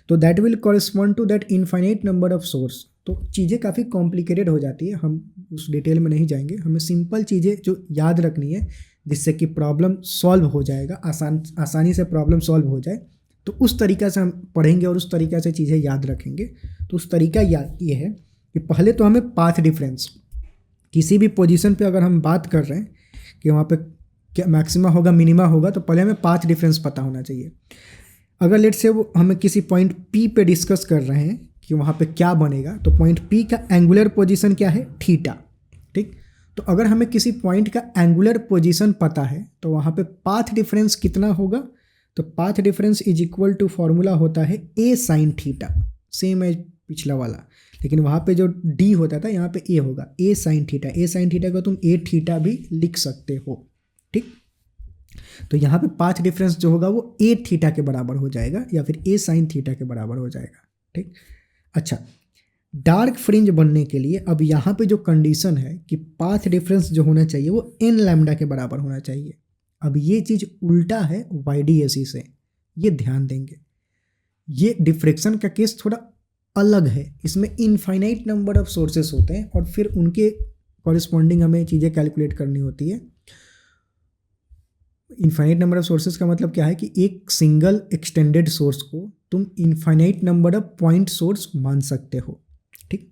तो that will correspond to that infinite number of source. तो चीज़ें काफ़ी कॉम्प्लिकेटेड हो जाती है, हम उस डिटेल में नहीं जाएंगे। हमें सिंपल चीज़ें जो याद रखनी है जिससे कि प्रॉब्लम सॉल्व हो जाएगा, आसानी से प्रॉब्लम सॉल्व हो जाए, तो उस तरीक़ा से हम पढ़ेंगे और उस तरीक़ा से चीज़ें याद रखेंगे। तो उस तरीका ये है कि पहले तो हमें पाथ डिफरेंस, किसी भी पोजीशन पे अगर हम बात कर रहे हैं कि वहाँ पे क्या मैक्सिमा होगा मिनिमा होगा, तो पहले हमें पाथ डिफरेंस पता होना चाहिए। अगर लेट से वो हमें किसी पॉइंट P पे डिस्कस कर रहे हैं कि वहाँ पे क्या बनेगा, तो पॉइंट P का एंगुलर पोजीशन क्या है, थीटा। ठीक, तो अगर हमें किसी पॉइंट का एंगुलर पोजीशन पता है तो वहाँ पे पाथ डिफरेंस कितना होगा, तो path difference is equal to formula होता है A sine theta, same as पिछला वाला। लेकिन वहाँ पे जो D होता था यहाँ पे A होगा, A sine theta. A sine theta को तुम A थीटा भी लिख सकते हो। ठीक, तो यहाँ पे पाथ डिफरेंस जो होगा वो A थीटा के बराबर हो जाएगा या फिर A साइन थीटा के बराबर हो जाएगा। ठीक, अच्छा, डार्क फ्रिंज बनने के लिए अब यहाँ पे जो कंडीशन है कि पाथ डिफरेंस जो होना चाहिए वो n लैम्डा के बराबर होना चाहिए। अब ये चीज़ उल्टा है YDAC से, ये ध्यान देंगे। ये डिफ्रैक्शन का केस थोड़ा अलग है, इसमें इनफाइनाइट नंबर ऑफ सोर्सेस होते हैं और फिर उनके कॉरिस्पॉन्डिंग हमें चीज़ें कैलकुलेट करनी होती है। इनफाइनाइट नंबर ऑफ सोर्सेज का मतलब क्या है कि एक सिंगल एक्सटेंडेड सोर्स को तुम infinite number of point source मान सकते हो, ठीक।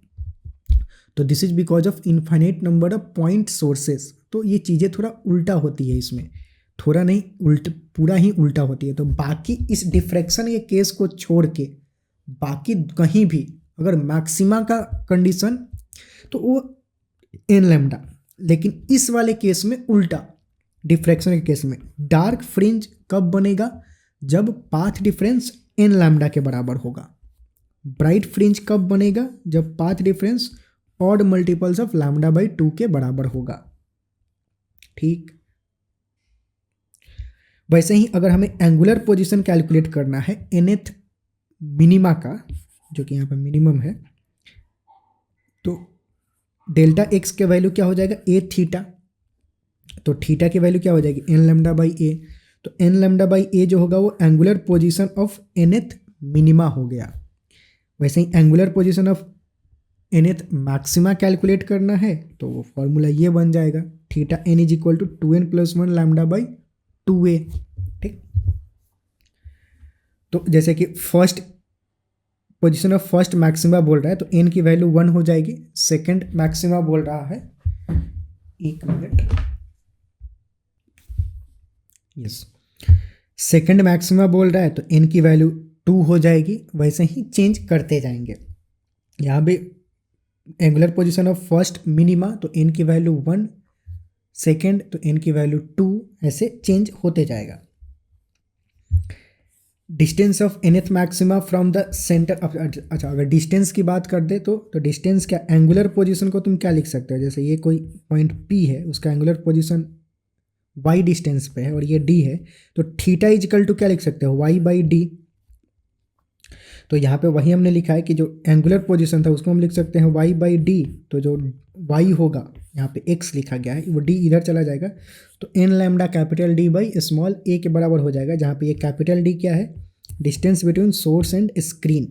तो this is because of infinite number of point sources. तो ये चीज़ें थोड़ा उल्टा होती है इसमें, थोड़ा नहीं पूरा ही उल्टा होती है। तो बाकी इस डिफ्रैक्शन के केस को छोड़ के बाकी कहीं भी अगर मैक्सिमा का कंडीशन तो वो एन लैम्डा, लेकिन इस वाले केस में उल्टा, डिफ्रैक्शन के केस में डार्क फ्रिंज कब बनेगा, जब पाथ डिफरेंस एन लैम्डा के बराबर होगा। ब्राइट फ्रिंज कब बनेगा, जब path difference odd multiples of lambda by 2 के बराबर होगा, ठीक। वैसे ही अगर हमें एंगुलर पोजीशन कैलकुलेट करना है nth मिनिमा का, जो कि यहाँ पे मिनिमम है, तो डेल्टा एक्स के वैल्यू क्या हो जाएगा, ए थीटा। तो थीटा की वैल्यू क्या हो जाएगी, एन लैम्डा बाई ए। तो एन लैम्डा बाई ए जो होगा वो angular position of nth minima हो गया। वैसे ही angular position of nth maxima calculate करना है तो वो फॉर्मूला ये बन जाएगा, theta N is equal to 2n+1 lambda by 2a, ठीक। तो जैसे कि first position of first maxima बोल रहा है तो एन की वैल्यू 1 हो जाएगी। सेकंड मैक्सिमा बोल रहा है, एक मिनट, यस, सेकंड मैक्सिमा बोल रहा है तो एन की वैल्यू 2 हो जाएगी। वैसे ही चेंज करते जाएंगे। यहाँ भी angular position of first minima तो एन की वैल्यू 1, सेकेंड तो एन की वैल्यू 2, ऐसे चेंज होते जाएगा। Distance of nth maxima from the centre. अच्छा, अगर डिस्टेंस की बात कर दे तो डिस्टेंस क्या, एंगुलर पोजीशन को तुम क्या लिख सकते हो, जैसे ये कोई पॉइंट P है, उसका एंगुलर पोजीशन y डिस्टेंस पे है और ये d है, तो थीटा इजिकल टू क्या लिख सकते हो, y बाई डी। तो यहाँ पे वही हमने लिखा है कि जो एंगुलर पोजीशन था उसको हम लिख सकते हैं y बाई डी। तो जो y होगा, यहाँ पे x लिखा गया है, वो d इधर चला जाएगा, तो n lambda capital D by small a के बराबर हो जाएगा, जहाँ पे ये कैपिटल D क्या है, distance between source and screen.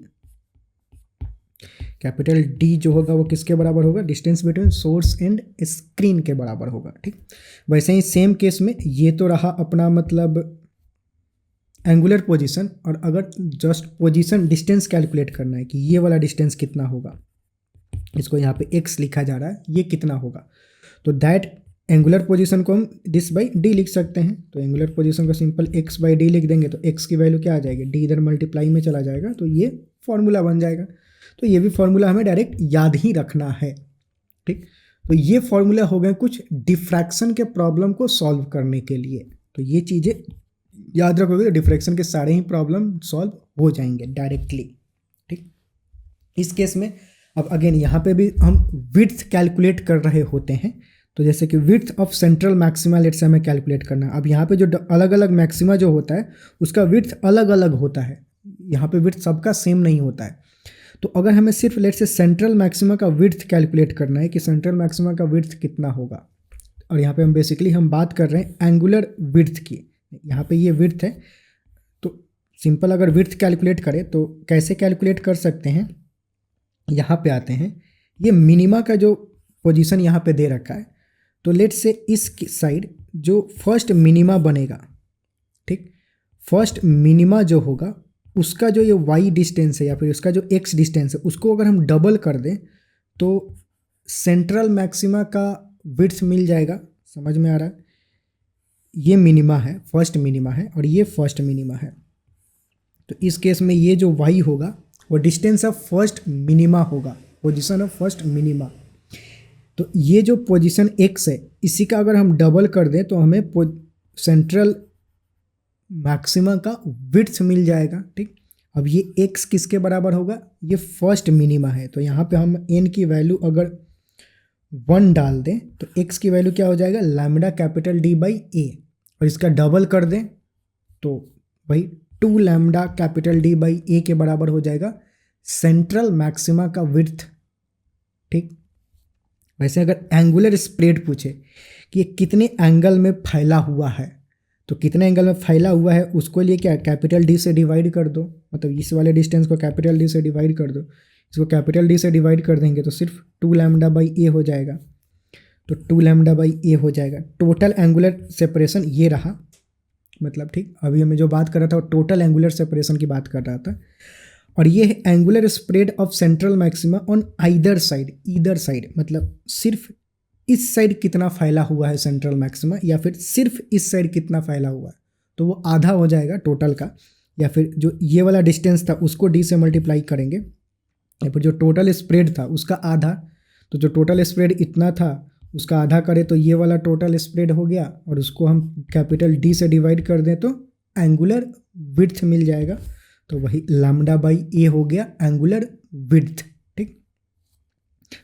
Capital D जो होगा वो किसके बराबर होगा, distance between source and screen के बराबर होगा, ठीक। वैसे ही सेम केस में ये तो रहा अपना मतलब एंगुलर पोजीशन, और अगर जस्ट पोजीशन डिस्टेंस कैलकुलेट करना है कि ये वाला डिस्टेंस कितना होगा, इसको यहाँ पे x लिखा जा रहा है, ये कितना होगा, तो दैट एंगुलर पोजीशन को हम दिस बाई डी लिख सकते हैं। तो एंगुलर पोजीशन को सिंपल x बाई डी लिख देंगे तो x की वैल्यू क्या आ जाएगी, d इधर मल्टीप्लाई में चला जाएगा, तो ये फॉर्मूला बन जाएगा। तो ये भी फॉर्मूला हमें डायरेक्ट याद ही रखना है, ठीक। तो ये फॉर्मूला हो गए कुछ डिफ्रैक्शन के प्रॉब्लम को सॉल्व करने के लिए। तो ये चीज़ें याद रखोगे तो डिफ्रैक्शन के सारे ही प्रॉब्लम सॉल्व हो जाएंगे डायरेक्टली, ठीक। इस केस में अब अगेन यहाँ पे भी हम विड्थ कैलकुलेट कर रहे होते हैं, तो जैसे कि विड्थ ऑफ सेंट्रल मैक्सिमा लेट से हमें कैलकुलेट करना है। अब यहाँ पे जो अलग अलग मैक्सिमा जो होता है उसका विड्थ अलग अलग होता है, यहाँ पे विड्थ सबका सेम नहीं होता है। तो अगर हमें सिर्फ लेट से सेंट्रल मैक्सिमा का विड्थ कैलकुलेट करना है कि सेंट्रल मैक्सिमा का विड्थ कितना होगा, और यहाँ पे हम बेसिकली हम बात कर रहे हैं एंगुलर विड्थ की, यहाँ पे ये विड्थ है। तो सिंपल अगर विड्थ कैलकुलेट करें तो कैसे कैलकुलेट कर सकते हैं, यहाँ पे आते हैं, ये मिनिमा का जो पोजीशन यहाँ पे दे रखा है, तो लेट से इस साइड जो फर्स्ट मिनिमा बनेगा, ठीक, फर्स्ट मिनिमा जो होगा उसका जो ये y डिस्टेंस है या फिर उसका जो x डिस्टेंस है, उसको अगर हम डबल कर दें तो सेंट्रल मैक्सिमा का विड्थ मिल जाएगा। समझ में आ रहा है, ये मिनिमा है, फर्स्ट मिनिमा है और ये फर्स्ट मिनिमा है। तो इस केस में ये जो y होगा वो डिस्टेंस ऑफ फर्स्ट मिनिमा होगा, पोजीशन ऑफ फर्स्ट मिनिमा। तो ये जो पोजीशन x है इसी का अगर हम डबल कर दें तो हमें सेंट्रल मैक्सिमा का विड्थ मिल जाएगा, ठीक। अब ये x किसके बराबर होगा, ये फर्स्ट मिनिमा है, तो यहाँ पे हम n की वैल्यू अगर 1 डाल दें तो x की वैल्यू क्या हो जाएगा, लैम्डा कैपिटल D बाई ए, और इसका डबल कर दें तो वही 2 लैम्डा कैपिटल D बाई ए के बराबर हो जाएगा सेंट्रल मैक्सिमा का विड्थ, ठीक। वैसे अगर एंगुलर स्प्रेड पूछे कि ये कितने एंगल में फैला हुआ है, तो कितने एंगल में फैला हुआ है उसको लिए क्या, कैपिटल D से डिवाइड कर दो, मतलब इस वाले डिस्टेंस को कैपिटल D से डिवाइड कर दो, इसको कैपिटल D से डिवाइड कर देंगे तो सिर्फ 2 लैम्डा बाई ए हो जाएगा, तो 2 लैम्डा बाई ए हो जाएगा। टोटल एंगुलर सेपरेशन ये रहा, मतलब ठीक, अभी मैं जो बात कर रहा था वो टोटल एंगुलर सेपरेशन की बात कर रहा था। और ये है angular spread of central maxima on either side मतलब सिर्फ इस साइड कितना फैला हुआ है सेंट्रल मैक्सिमा, या फिर सिर्फ इस साइड कितना फैला हुआ है, तो वो आधा हो जाएगा टोटल का। या फिर जो ये वाला डिस्टेंस था उसको डी से मल्टीप्लाई करेंगे, या फिर जो टोटल स्प्रेड था उसका आधा, तो जो टोटल स्प्रेड इतना था उसका आधा करें तो ये वाला टोटल स्प्रेड हो गया, और उसको हम कैपिटल डी से डिवाइड कर दें तो एंगुलर विड्थ मिल जाएगा। तो वही लैम्डा बाई ए हो गया एंगुलर विड्थ। ठीक,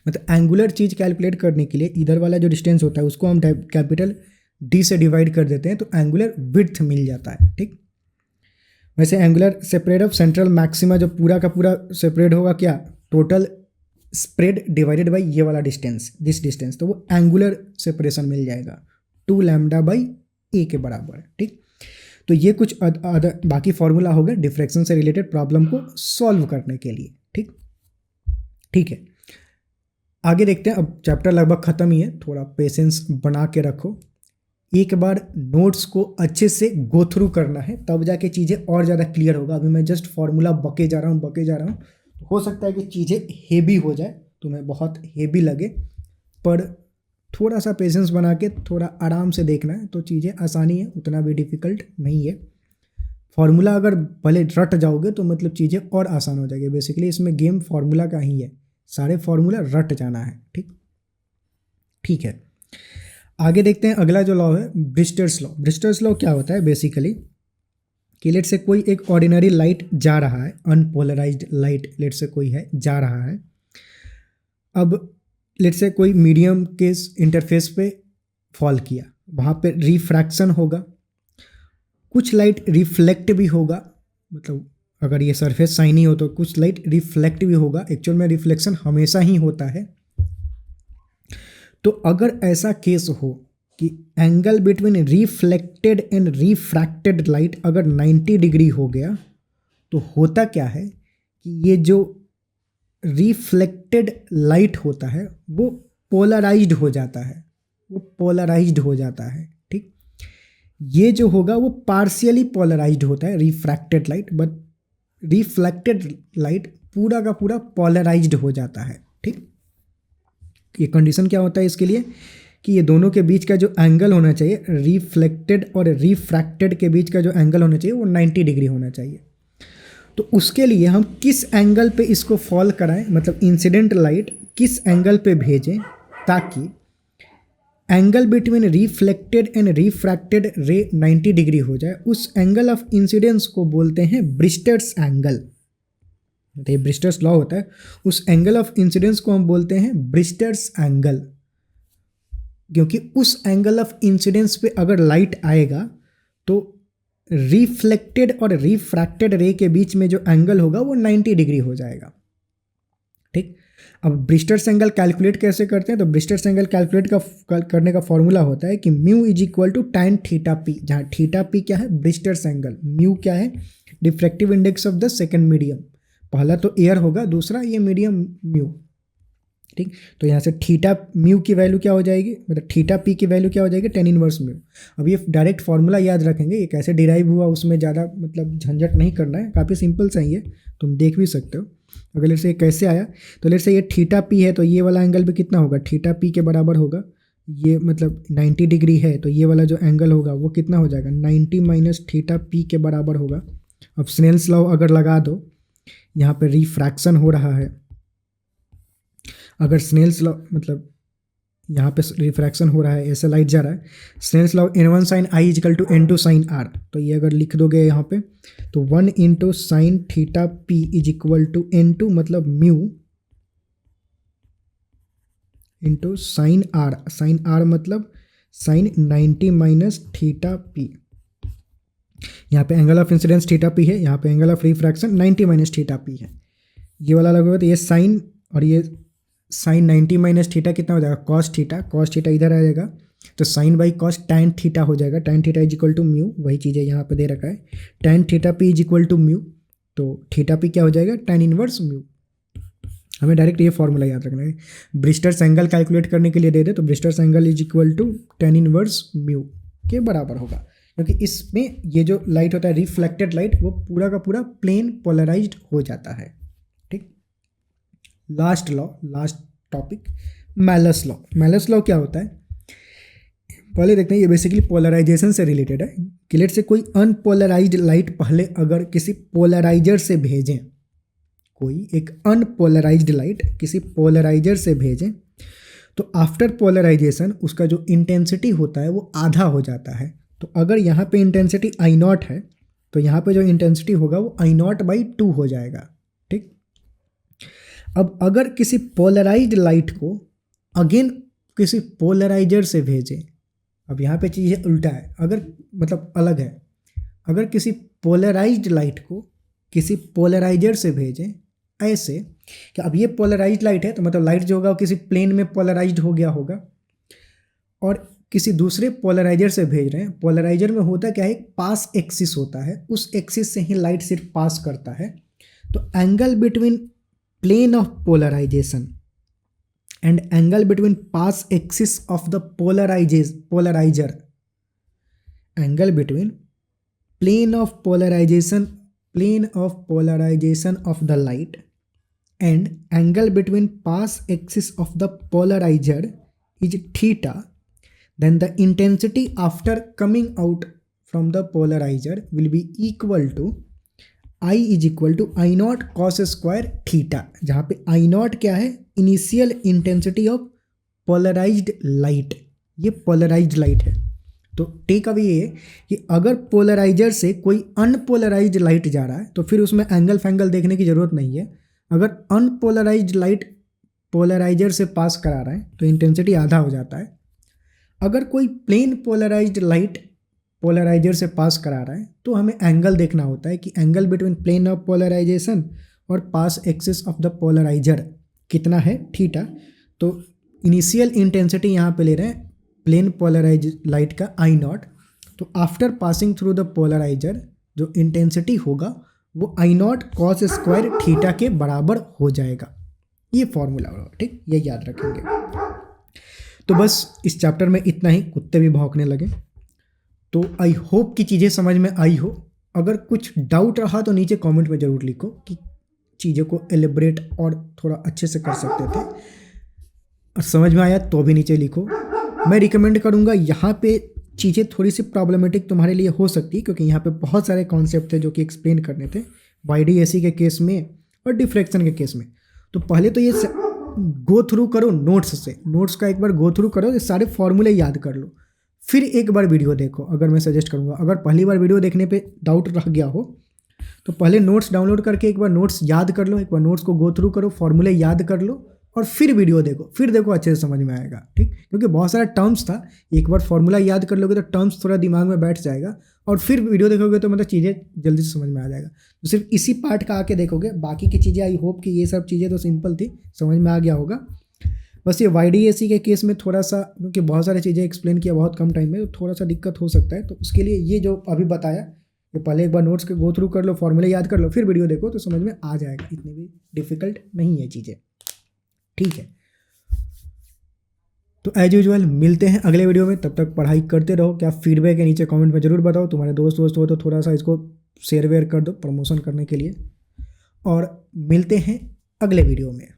मतलब एंगुलर चीज़ कैलकुलेट करने के लिए इधर वाला जो डिस्टेंस होता है उसको हम कैपिटल डी से डिवाइड कर देते हैं तो एंगुलर विड्थ मिल जाता है। ठीक, वैसे angular separate of central maxima जो पूरा का पूरा सेपरेट होगा क्या, टोटल स्प्रेड डिवाइडेड बाई ये वाला डिस्टेंस, दिस डिस्टेंस, तो वो एंगुलर सेपरेशन मिल जाएगा 2 लैम्डा बाई ए के बराबर। ठीक, तो ये कुछ बाकी फॉर्मूला हो गया डिफ्रैक्शन से रिलेटेड प्रॉब्लम को सॉल्व करने के लिए। ठीक, ठीक है, आगे देखते हैं। अब चैप्टर लगभग ख़त्म ही है, थोड़ा पेशेंस बना के रखो, एक बार नोट्स को अच्छे से गो थ्रू करना है, तब जाके चीज़ें और ज़्यादा क्लियर होगा। अभी मैं जस्ट फॉर्मूला बके जा रहा हूँ, हो सकता है कि चीज़ें हेवी हो जाए, तुम्हें बहुत हेवी लगे, पर थोड़ा सा पेशेंस बना के थोड़ा आराम से देखना है तो चीज़ें आसानी है, उतना भी डिफ़िकल्ट नहीं है। फार्मूला अगर भले रट जाओगे तो मतलब चीज़ें और आसान हो जाएगी। बेसिकली इसमें गेम फार्मूला का ही है, सारे फार्मूला रट जाना है। ठीक, ठीक है, आगे देखते हैं। अगला जो लॉ है ब्रिस्टर्स लॉ। ब्रिस्टर्स लॉ क्या होता है बेसिकली कि लेट से कोई एक ऑर्डिनरी लाइट जा रहा है, अनपोलराइज्ड लाइट लेट से कोई है जा रहा है, अब लेट से कोई मीडियम के इंटरफेस पे फॉल किया, वहाँ पे रिफ्रैक्शन होगा, कुछ लाइट रिफ्लेक्ट भी होगा, मतलब अगर ये सरफेस शाइनी हो तो कुछ लाइट रिफ्लेक्ट भी होगा। एक्चुअल में रिफ्लेक्शन हमेशा ही होता है। तो अगर ऐसा केस हो कि angle between reflected and refracted light अगर 90 डिग्री हो गया, तो होता क्या है कि ये जो रिफ्लेक्टेड लाइट होता है वो पोलराइज्ड हो जाता है, ठीक, ये जो होगा वो पार्शियली पोलराइज्ड होता है refracted light, but reflected light पूरा का पूरा पोलराइज्ड हो जाता है। ठीक, ये कंडीशन क्या होता है इसके लिए कि ये दोनों के बीच का जो एंगल होना चाहिए, रिफ्लेक्टेड और रिफ्रैक्टेड के बीच का जो एंगल होना चाहिए वो 90 डिग्री होना चाहिए। तो उसके लिए हम किस एंगल पे इसको फॉल कराएं, मतलब इंसिडेंट लाइट किस एंगल पे भेजें ताकि angle between reflected and refracted रे 90 डिग्री हो जाए, उस एंगल ऑफ इंसिडेंस को बोलते हैं ब्रिस्टर्स एंगल। ये ब्रिस्टर्स लॉ होता है, उस एंगल ऑफ इंसिडेंस को हम बोलते हैं ब्रिस्टर्स एंगल, क्योंकि उस एंगल ऑफ इंसिडेंस पे अगर लाइट आएगा तो रिफ्लेक्टेड और रिफ्रैक्टेड रे के बीच में जो एंगल होगा वो 90 डिग्री हो जाएगा। ठीक, अब ब्रिस्टर्स एंगल कैलकुलेट कैसे करते हैं, तो ब्रिस्टर्स एंगल कैलकुलेट करने का फॉर्मूला होता है कि mu is equal to tan theta P, जहाँ थीटा पी क्या है, ब्रिस्टर्स एंगल, म्यू क्या है, diffractive index of the second medium, पहला तो एयर होगा, दूसरा ये मीडियम म्यू। ठीक, तो यहाँ से थीटा म्यू की वैल्यू क्या हो जाएगी, मतलब थीटा पी की वैल्यू क्या हो जाएगी, tan इनवर्स म्यू। अब ये डायरेक्ट फार्मूला याद रखेंगे, ये कैसे डिराइव हुआ उसमें ज़्यादा मतलब झंझट नहीं करना है, काफ़ी सिंपल सा ही है, तुम देख भी सकते हो। अगर लेट से ये कैसे आया, तो लेट से ये थीटा पी है तो ये वाला एंगल भी कितना होगा, थीटा पी के बराबर होगा, ये मतलब 90 डिग्री है तो ये वाला जो एंगल होगा वो कितना हो जाएगा, 90 माइनस थीटा पी के बराबर होगा। अब स्नेल्स लॉ अगर लगा दो, यहाँ पे रिफ्रैक्शन हो रहा है, अगर स्नेल्स लॉ मतलब यहाँ पे रिफ्रैक्शन हो रहा है, ऐसे लाइट जा रहा है, Snell's law n1 sine I is equal to n2 sine R, तो ये अगर लिख दोगे यहाँ पे तो 1 into sine theta P is equal to n2 मतलब म्यू इंटू साइन आर मतलब साइन 90 माइनस थीटा पी। यहाँ पे angle of incidence theta P है, यहाँ पे angle of refraction 90 minus theta P है, ये वाला लगेगा तो ये साइन और ये साइन 90 माइनस थीटा कितना हो जाएगा, कॉस थीटा इधर आ जाएगा तो sine by cos tan theta हो जाएगा, tan theta is equal to mu, वही चीज़ है यहाँ पे दे रखा है, tan theta P is equal to mu, तो थीटा पी क्या हो जाएगा, टैन इनवर्स म्यू। हमें डायरेक्ट ये फॉर्मूला याद रखना है, ब्रिस्टर्स एंगल कैलकुलेट करने के लिए दे दे तो Brewster's angle is equal to tan inverse mu के बराबर होगा, क्योंकि इसमें ये जो लाइट होता है रिफ्लेक्टेड लाइट वो पूरा का पूरा प्लेन पोलराइज्ड हो जाता है। ठीक, last law, last topic, malleus law. Malleus law क्या होता है, पहले देखते हैं। ये बेसिकली पोलराइजेशन से रिलेटेड है कि लेट से कोई अनपोलराइज्ड लाइट पहले अगर किसी पोलराइजर से भेजें, कोई एक अनपोलराइज्ड लाइट किसी पोलराइजर से भेजें, तो आफ्टर पोलराइजेशन उसका जो इंटेंसिटी होता है वो आधा हो जाता है। तो अगर यहाँ पे इंटेंसिटी आई नॉट है तो यहाँ पे जो इंटेंसिटी होगा वो आई नॉट बाई 2 हो जाएगा। ठीक, अब अगर किसी पोलराइज्ड लाइट को अगेन किसी पोलराइजर से भेजें, अब यहाँ पे चीज़ें उल्टा है, अगर मतलब अलग है, अगर किसी पोलराइज्ड लाइट को किसी पोलराइजर से भेजें ऐसे कि अब ये पोलराइज्ड लाइट है तो मतलब लाइट जो होगा वो किसी प्लेन में पोलराइज्ड हो गया होगा, और किसी दूसरे पोलराइजर से भेज रहे हैं। पोलराइजर में होता क्या है, एक पास एक्सिस होता है, उस एक्सिस से ही लाइट सिर्फ पास करता है। तो angle between plane of polarization and angle between pass axis of the polarizer, angle between plane of polarization of the light and angle between pass axis of the polarizer is theta, then the intensity after coming out from the polarizer will be equal to I is equal to I naught cos square theta, जहाँ पे I naught क्या है, initial intensity of polarized light. ये polarized light है। तो take away ये कि अगर पोलराइजर से कोई अनपोलराइज्ड लाइट जा रहा है तो फिर उसमें एंगल फैंगल देखने की ज़रूरत नहीं है। अगर अनपोलराइज्ड लाइट पोलराइजर से पास करा रहा है तो इंटेंसिटी आधा हो जाता है। अगर कोई प्लेन पोलराइज्ड लाइट पोलराइजर से पास करा रहा है तो हमें एंगल देखना होता है कि angle between plane of polarization और pass axis of the polarizer कितना है, थीटा। तो इनिशियल इंटेंसिटी यहाँ पे ले रहे हैं प्लेन पोलराइज लाइट का आई नॉट, तो after passing through the polarizer जो इंटेंसिटी होगा वो I naught cos square theta के बराबर हो जाएगा। ये फॉर्मूला होगा। ठीक, ये याद रखेंगे। तो बस इस चैप्टर में इतना ही, कुत्ते भी भौंकने लगे। तो आई होप कि चीज़ें समझ में आई हो। अगर कुछ डाउट रहा तो नीचे कमेंट में ज़रूर लिखो कि चीज़ों को एलिब्रेट और थोड़ा अच्छे से कर सकते थे, और समझ में आया तो भी नीचे लिखो। मैं रिकमेंड करूँगा यहाँ पे चीज़ें थोड़ी सी प्रॉब्लमेटिक तुम्हारे लिए हो सकती है, क्योंकि यहाँ पे बहुत सारे कॉन्सेप्ट थे जो कि एक्सप्लेन करने थे YDAC के केस में और डिफ्रैक्शन के केस में। तो पहले तो ये गो थ्रू करो नोट्स से, नोट्स का एक बार गो थ्रू करो, ये सारे फॉर्मूले याद कर लो, फिर एक बार वीडियो देखो। अगर मैं सजेस्ट करूँगा, अगर पहली बार वीडियो देखने पे डाउट रह गया हो तो पहले नोट्स डाउनलोड करके एक बार नोट्स याद कर लो, एक बार नोट्स को गो थ्रू करो, फॉर्मूले याद कर लो, और फिर वीडियो देखो, फिर देखो अच्छे से समझ में आएगा। ठीक, क्योंकि बहुत सारा टर्म्स था, एक बार फॉर्मूला याद कर लोगे तो टर्म्स थोड़ा दिमाग में बैठ जाएगा, और फिर वीडियो देखोगे तो मतलब चीज़ें जल्दी से समझ में आ जाएगा। तो सिर्फ इसी पार्ट का आके देखोगे, बाकी की चीज़ें आई होप कि ये सब चीज़ें तो सिंपल थी, समझ में आ गया होगा। बस ये YDAC के केस में थोड़ा सा, क्योंकि बहुत सारी चीज़ें एक्सप्लेन किया बहुत कम टाइम में, तो थोड़ा सा दिक्कत हो सकता है। तो उसके लिए ये जो अभी बताया, ये पहले एक बार नोट्स के गो थ्रू कर लो, फॉर्मूले याद कर लो, फिर वीडियो देखो तो समझ में आ जाएगा। इतनी भी डिफ़िकल्ट नहीं है चीज़ें। ठीक है, तो एज यूजुअल मिलते हैं अगले वीडियो में। तब तक पढ़ाई करते रहो। क्या फीडबैक है नीचे कमेंट में ज़रूर बताओ। तुम्हारे दोस्त हो तो थोड़ा सा इसको शेयर वेयर कर दो प्रमोशन करने के लिए, और मिलते हैं अगले वीडियो में।